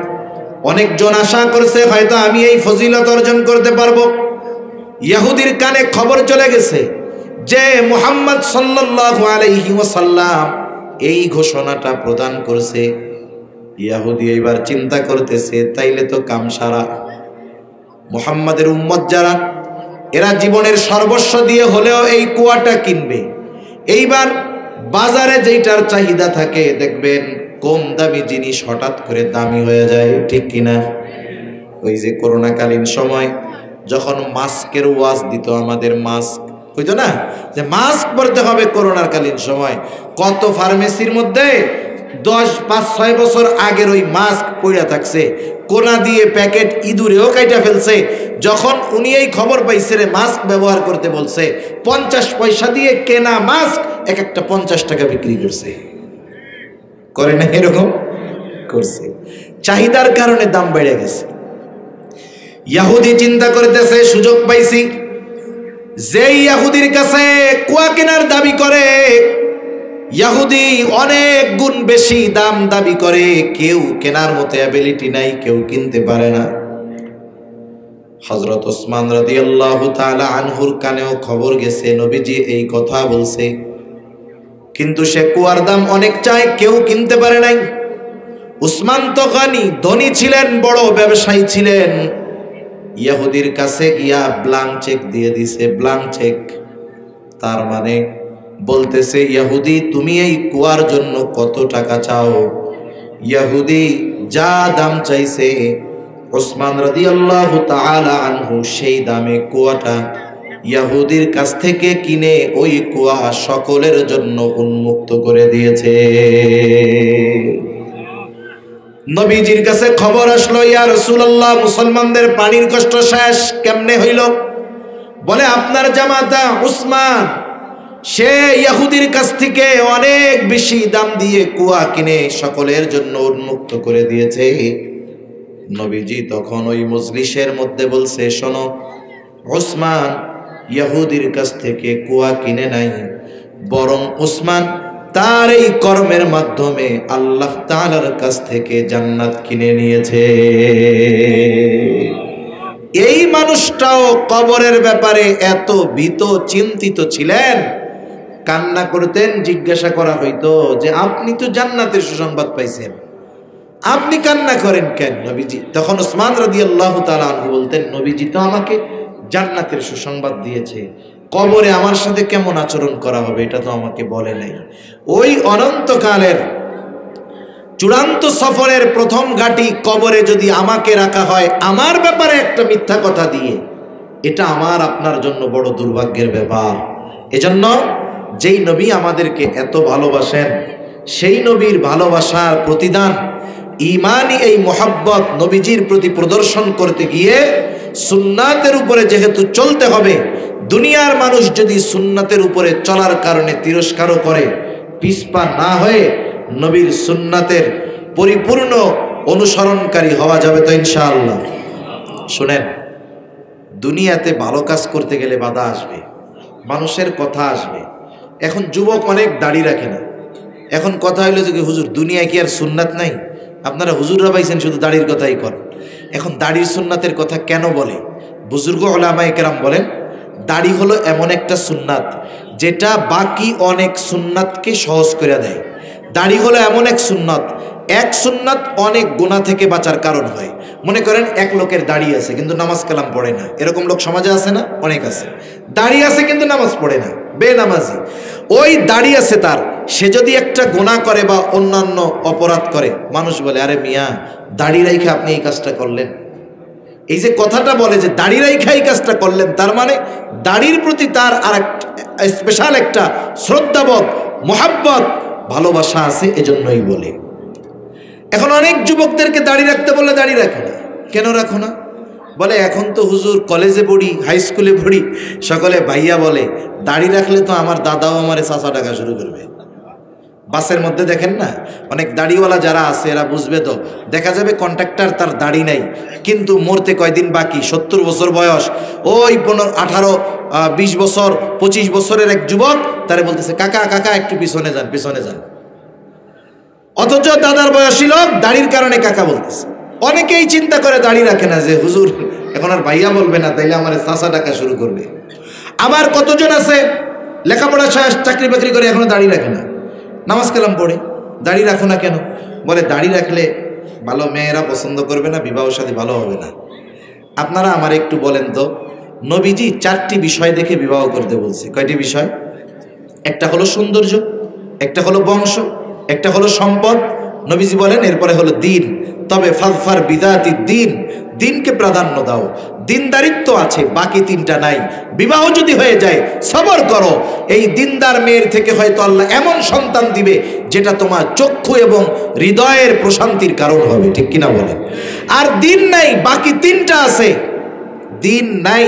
অনেকজন আশা করছে হয়তো আমি এই ফজিলত অর্জন করতে পারবো। ইহুদির কানে খবর চলে গেছে যে মুহাম্মদ সাল্লাল্লাহু আলাইহি ওয়াসাল্লাম এই ঘোষণাটা প্রদান করছে। ইহুদি এবার চিন্তা করতেছে, তাইলে তো কাম সারা। মুহাম্মাদের উম্মত যারা, এরা জীবনের সর্বস্ব দিয়ে হলেও এই কুয়াটা কিনবে। এইবার বাজারে যেটার চাহিদা থাকে, দেখবেন কম দামি জিনিস হঠাৎ করে দামি হয়ে যায়, ঠিক কিনা? ওই যে করোনাকালীন সময় যখন মাস্কের ওয়াজ দিত, আমাদের মাস্ক হইতো না, যে মাস্ক পরতে হবে করোনার কালীন সময়, কত ফার্মেসির মধ্যে 5-6 বছর আগের ওই মাস্ক পড়া থাকছে, কোনা দিয়ে প্যাকেট ইঁদুরেও কাইটা ফেলছে। যখন উনি এই খবর পাইছে রে মাস্ক ব্যবহার করতে বলছে, 50 পয়সা দিয়ে কেনা মাস্ক এক একটা 50 টাকা বিক্রি করছে। করে না এরকম? করছে। চাহিদার কারণে দাম বেড়ে গেছে। ইহুদি চিন্তা করতেছে, সুযোগ পাইছি, যেই ইহুদির কাছে কুয়া কেনার দাবি করে, ইহুদি অনেক গুণ বেশি দাম দাবি করে, কেউ কেনার মতো অ্যাবিলিটি নাই, কেউ কিনতে পারে না। হযরত ওসমান রাদিয়াল্লাহু তাআলা আনহুর কানেও খবর গেছে নবীজি এই কথা বলছে, কিন্তু সে কুয়ার দাম অনেক চায়, কেউ কিনতে পারে নাই। উসমান তো গানি, ধনী ছিলেন, বড় ব্যবসায়ী ছিলেন। ইহুদির কাছে গিয়া ব্ল্যাঙ্ক চেক দিয়ে দিছে, ব্ল্যাঙ্ক চেক। তার মানে বলতেছে, ইহুদি তুমি এই কুয়ার জন্য কত টাকা চাও? ইহুদি যা দাম চাইছে, ওসমান রাদিয়াল্লাহু তাআলা আনহু সেই দামে কুয়াটা ইহুদির কাছ থেকে কিনে ওই কুয়া সকলের জন্য উন্মুক্ত করে দিয়েছে। নবীজির কাছে খবর আসলো, ইয়া রাসূলুল্লাহ, মুসলমানদের পানির কষ্ট শেষ। কেমনে হইল? বলে, আপনার জামাতা উসমান সে ইহুদির কাছ থেকে অনেক বেশি দাম দিয়ে কুয়া কিনে সকলের জন্য উন্মুক্ত করে দিয়েছে। নবীজি তখন ওই মজলিসের মধ্যে বলছে, শোনো, উসমান ইহুদির কাছ থেকে কুয়া কিনে নাই, বরং উসমান তার এই কর্মের মাধ্যমে আল্লাহ তাআলার কাছ থেকে জান্নাত কিনে নিয়েছে। এই মানুষটাও কবরের ব্যাপারে এত ভীত চিন্তিত ছিলেন, কান্না করতেন। জিজ্ঞাসা করা হইতো যে আপনি তো জান্নাতের সুসংবাদ পাইছেন, আপনি কান্না করেন কেন নবীজি? তখন ওসমান রাদিয়াল্লাহু তাআলা আনহু বলতেন, নবীজি তো আমাকে জান্নাতের সুসংবাদ দিয়েছে, কবরে আমার সাথে কেমন আচরণ করা হবে এটা তো আমাকে বলে নাই। ওই অনন্তকালের চূড়ান্ত সফরের প্রথম ঘাটি কবরে যদি আমাকে রাখা হয় আমার ব্যাপারে একটা মিথ্যা কথা দিয়ে, এটা আমার আপনার জন্য বড় দুর্ভাগ্যের ব্যাপার। এজন্য যেই নবী আমাদেরকে এত ভালোবাসেন, সেই নবীর ভালোবাসার প্রতিদান ঈমানি এই মোহাব্বত নবীজির প্রতি প্রদর্শন করতে গিয়ে সুন্নাতের উপরে যেহেতু চলতে হবে, দুনিয়ার মানুষ যদি সুন্নাতের উপরে চলার কারণে তিরস্কারও করে, পিছপা না হয়ে নবীর সুন্নাতের পরিপূর্ণ অনুসরণকারী হওয়া যাবে তো ইনশাআল্লাহ। শুনেন, দুনিয়াতে ভালো কাজ করতে গেলে বাধা আসবে, মানুষের কথা আসবে। এখন যুবক অনেক দাড়ি রাখে না। এখন কথা হইলো যে হুজুর দুনিয়ায় কি আর সুন্নাত নাই? আপনারা হুজুররা পাইছেন শুধু দাড়ির কথাই করেন। এখন দাড়ির সুন্নাতের কথা কেন বলে? বুজুর্গ উলামায়ে কেরাম বলেন, দাড়ি হলো এমন একটা সুন্নাত যেটা বাকি অনেক সুন্নাতকে সহজ করে দেয়। দাড়ি হলো এমন এক সুন্নাত, এক সুন্নাত অনেক গুনাহ থেকে বাঁচার কারণ হয়। মনে করেন এক লোকের দাড়ি আছে কিন্তু নামাজ কালাম পড়ে না, এরকম লোক সমাজে আছে না? অনেক আছে। দাড়ি আছে কিন্তু নামাজ পড়ে না, বেনামাজি। ওই দাড়ি আছে তার, সে যদি একটা গুনাহ করে বা অন্যান্য অপরাধ করে, মানুষ বলে আরে মিয়া দাড়ি রাইখা আপনি এই কাজটা করলেন। এই যে কথাটা বলে যে দাড়ি রাইখা এই কাজটা করলেন, তার মানে দাড়ির প্রতি তার আর স্পেশাল একটা শ্রদ্ধাবোধ, মোহাব্বত, ভালোবাসা আছে, এজন্যই বলে। এখন অনেক যুবকদেরকে দাড়ি রাখতে বললে দাড়ি রাখে না। কেন রাখো না? বলে এখন তো হুজুর কলেজে পড়ি, হাই স্কুলে পড়ি, সকলে ভাইয়া বলে দাড়ি রাখলে তো আমার দাদাও আমারে চাচা ডাকা শুরু করবে। বাসের মধ্যে দেখেন না অনেক দাড়িওয়ালা যারা আছে এরা বুঝবে তো, দেখা যাবে কন্ট্রাক্টর তার দাড়ি নাই কিন্তু মরতে কয়দিন বাকি, 70 বছর বয়স, ওই 18, 20 বছর 25 বছরের এক যুবক তারে বলতেছে কাকা কাকা একটু পিছনে যান পিছনে যান, অথচ দাদার বয়সী লোক দাড়ির কারণে কাকা বলতেছে। অনেকেই চিন্তা করে দাড়ি রাখে না যে হুজুর এখন আর ভাইয়া বলবে না, তাইলে আমার চাচা ডাকা শুরু করবে। আমার কতজন আছে লেখাপড়া শেষ চাকরি বাকরি করে এখনো দাড়ি রাখে না, নামাজ কালাম পড়ে, দাড়ি রাখো না কেন? বলে দাড়ি রাখলে ভালো মেয়েরা পছন্দ করবে না, বিবাহ শাদী ভালো হবে না। আপনারা আমার একটু বলেন তো, নবীজি 4টি বিষয় দেখে বিবাহ করতে বলছে। কয়টি বিষয়? একটা হলো সৌন্দর্য, একটা হলো বংশ, একটা হলো সম্পদ, নবীজি বলেন এরপরে হলো দিন। তবে ফাজফার বিদাতি দিন, দিনকে প্রাধান্য দাও। দিনদারিত্ব আছে, বাকি 3টা নাই। বিবাহ যদি হয়ে যায় সবর করো, এই দিনদার মেয়ের থেকে হয়তো আল্লাহ এমন সন্তান দিবে যেটা তোমার চক্ষু এবং হৃদয়ের প্রশান্তির কারণ হবে, ঠিক কিনা বলেন? আর দিন নাই, বাকি 3টা আছে। দিন নাই,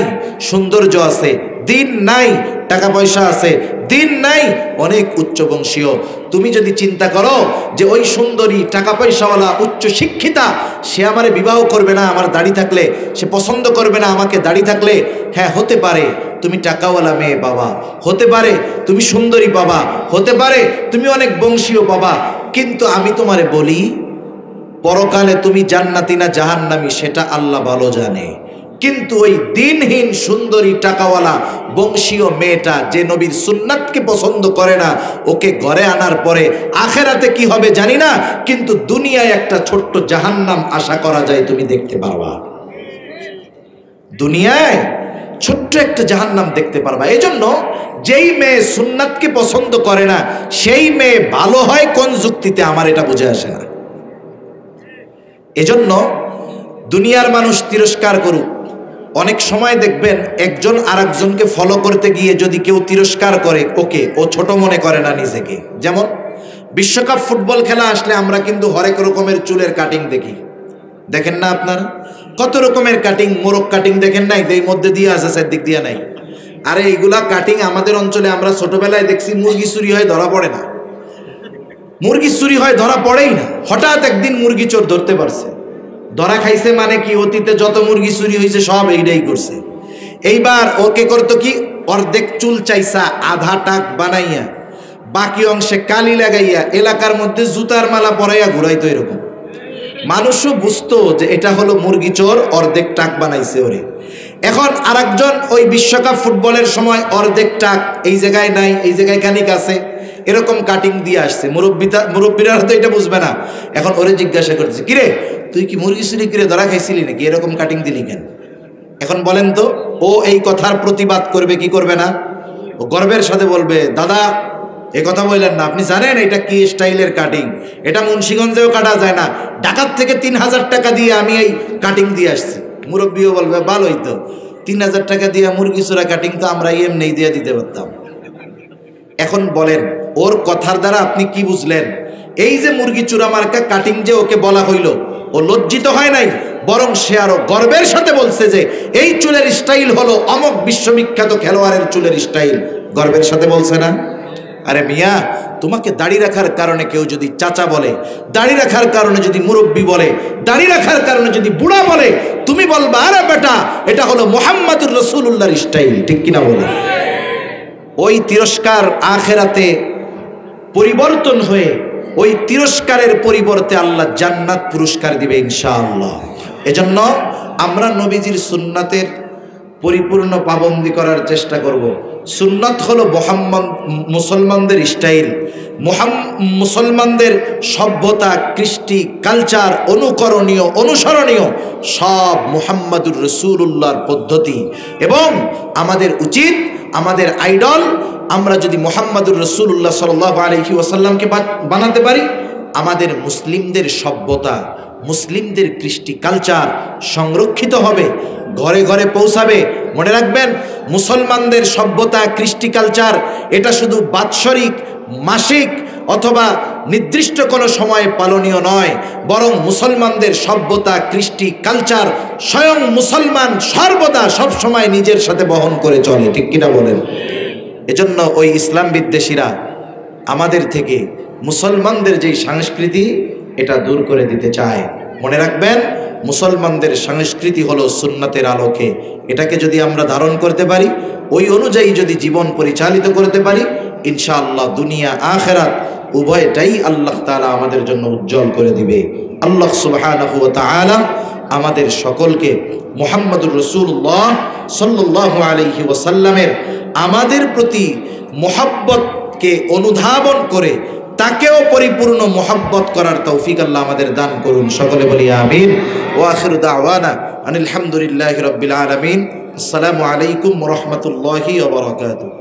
সৌন্দর্য আছে, দিন নাই, টাকা পয়সা আছে, দিন নাই, অনেক উচ্চ বংশীয়। তুমি যদি চিন্তা করো যে ওই সুন্দরী টাকা পয়সাওয়ালা উচ্চ শিক্ষিতা সে আমারে বিবাহ করবে না আমার দাড়ি থাকলে, সে পছন্দ করবে না আমাকে দাড়ি থাকলে, হ্যাঁ হতে পারে তুমি টাকাওয়ালা মেয়ে বাবা, হতে পারে তুমি সুন্দরী বাবা, হতে পারে তুমি অনেক বংশীয় বাবা, কিন্তু আমি তোমারে বলি পরকালে তুমি জান্নাতি না জাহান্নামী সেটা আল্লাহ ভালো জানে। কিন্তু ওই দিনহীন সুন্দরী টাকাওয়ালা বংশীয় মেয়েটা যে নবীর সুন্নাতকে পছন্দ করে না, ওকে ঘরে আনার পরে আখেরাতে কি হবে জানি না, কিন্তু দুনিয়ায় একটা ছোট্ট জাহান্নাম আশা করা যায়, তুমি দেখতে পারবা। দুনিয়ায় ছোট্ট একটা জাহান্নাম দেখতে পারবা। এজন্য যেই মেয়ে সুন্নাতকে পছন্দ করে না সেই মেয়ে ভালো হয় কোন যুক্তিতে, আমার এটা বুঝে আসে না। এজন্য দুনিয়ার মানুষ তিরস্কার করুক, অনেক সময় দেখবেন একজন আরেকজনকে ফলো করতে গিয়ে যদি কেউ তিরস্কার করে ওকে, ও ছোট মনে করে না নিজেকে। যেমন বিশ্বকাপ ফুটবল খেলা আসলে আমরা কিন্তু হরেক রকমের চুলের কাটিং দেখি, দেখেন না আপনারা? কত রকমের কাটিং, মোরগ কাটিং দেখেন নাই? এই মধ্যে দিয়ে আছে, চারদিক দিয়ে নাই। আরে এইগুলা কাটিং আমাদের অঞ্চলে আমরা ছোটবেলায় দেখছি মুরগি চুরি হয় ধরা পড়ে না, মুরগি চুরি হয় ধরা পড়েই না। হঠাৎ একদিন মুরগি চোর ধরতে পারছে, ধরা খাইছে মানে কি অতীতে যত মুরগি চুরি হয়েছে সব এইটাই করছে। এইবার ওকে করতো কি, অর্ধেক চুল চাইছা আধা টাক বানাইয়া বাকি অংশে কালি লাগাইয়া এলাকার মধ্যে জুতার মালা পরাইয়া ঘুরাইতো। এরকম মানুষও বুঝতো যে এটা হলো মুরগি চোর, অর্ধেক টাক বানাইছে ওরে। এখন আরেকজন ওই বিশ্বকাপ ফুটবলের সময় অর্ধেক টাক এই জায়গায় নাই, এই জায়গায় খানিক আছে, এরকম কাটিং দিয়ে আসছে। মুরব্বীরা তো এটা বুঝবে না। এখন ওরে জিজ্ঞাসা করছে, কিরে তুই কি মুরগি চুরি করে ধরা খাইছিলি নাকি, এরকম কাটিং দিলি কেন? এখন বলেন তো ও এই কথার প্রতিবাদ করবে কি করবে না? ও গর্বের সাথে বলবে দাদা এ কথা বললেন না, আপনি জানেন এটা কি স্টাইলের কাটিং, এটা মুন্সিগঞ্জেও কাটা যায় না, ঢাকার থেকে 3000 টাকা দিয়ে আমি এই কাটিং দিয়ে আসছি। মুরব্বীও বলবে ভালোই তো, 3000 টাকা দিয়ে মুরগি চোরা কাটিং তো আমরা এমনি দিয়ে দিতে পারতাম। এখন বলেন ওর কথার দ্বারা আপনি কি বুঝলেন? এই যে মুরগি চূড়া মার্কা কাটিং যে ওকে বলা হইল, ও লজ্জিত হয় নাই, বরং সে আরো গর্বের সাথে বলছে যে এই চুলের স্টাইল হলো অমক বিশ্ববিখ্যাত খেলোয়াড়ের চুলের স্টাইল। গর্বের সাথে বলছে না? আরে মিয়া, তোমাকে দাড়ি রাখার কারণে কেউ যদি চাচা বলে, দাড়ি রাখার কারণে যদি মুরব্বী বলে, দাড়ি রাখার কারণে যদি বুড়া বলে, তুমি বলবা আরে বেটা এটা হলো মুহাম্মাদুর রাসূলুল্লাহর স্টাইল, ঠিক কিনা বলে? ওই তিরস্কার আখেরাতে পরিবর্তন হয়ে ওই তিরস্কারের পরিবর্তে আল্লাহ জান্নাত পুরস্কার দিবে ইনশাআল্লাহ। এজন্য আমরা নবীজির সুন্নাতের পরিপূর্ণ পাবন্দি করার চেষ্টা করব। সুন্নাত হলো মুসলমানদের স্টাইল, মুসলমানদের সভ্যতা, কৃষ্টি, কালচার, অনুকরণীয়, অনুসরণীয় সব মুহাম্মাদুর রাসূলুল্লাহর পদ্ধতি। এবং আমাদের উচিত, আমাদের আইডল আমরা যদি মুহাম্মাদুর রাসূলুল্লাহ সাল্লাল্লাহু আলাইহি ওয়াসাল্লামকে বানাতে পারি, আমাদের মুসলিমদের সভ্যতা, মুসলিমদের কৃষ্টি, কালচার সংরক্ষিত হবে, ঘরে ঘরে পৌঁছাবে। মনে রাখবেন, মুসলমানদের সভ্যতা, কৃষ্টি, কালচার এটা শুধু বাৎসরিক, মাসিক অথবা নির্দিষ্ট কোনো সময়ে পালনীয় নয়, বরং মুসলমানদের সভ্যতা, কৃষ্টি, কালচার স্বয়ং মুসলমান সর্বদা সব সময় নিজের সাথে বহন করে চলে। ঠিক কিনা বলেন? এজন্য ওই ইসলাম বিদ্বেষীরা আমাদের থেকে মুসলমানদের যেই সংস্কৃতি এটা দূর করে দিতে চায়। মনে রাখবেন, মুসলমানদের সংস্কৃতি হলো সুন্নাতের আলোকে। এটাকে যদি আমরা ধারণ করতে পারি, ওই অনুযায়ী যদি জীবন পরিচালিত করতে পারি, ইনশাআল্লাহ দুনিয়া আখিরাত উভয়টাই আল্লাহ তাআলা আমাদের জন্য উজ্জ্বল করে দিবে। আল্লাহ সুবহানাহু ওয়া তাআলা আমাদের সকলকে মুহাম্মাদুর রাসূলুল্লাহ সাল্লাল্লাহু আলাইহি ওয়াসাল্লামের আমাদের প্রতি মুহাব্বতকে অনুধাবন করে তাকেও পরিপূর্ণ মুহাব্বত করার তৌফিক আল্লাহ আমাদের দান করুন। সকলে বলি আমিন। ওয়া আখিরু দাওয়ানা আনিল হামদুলিল্লাহি রাব্বিল আলামিন। আসসালামু আলাইকুম ওয়া রাহমাতুল্লাহি ওয়া বারাকাতুহু।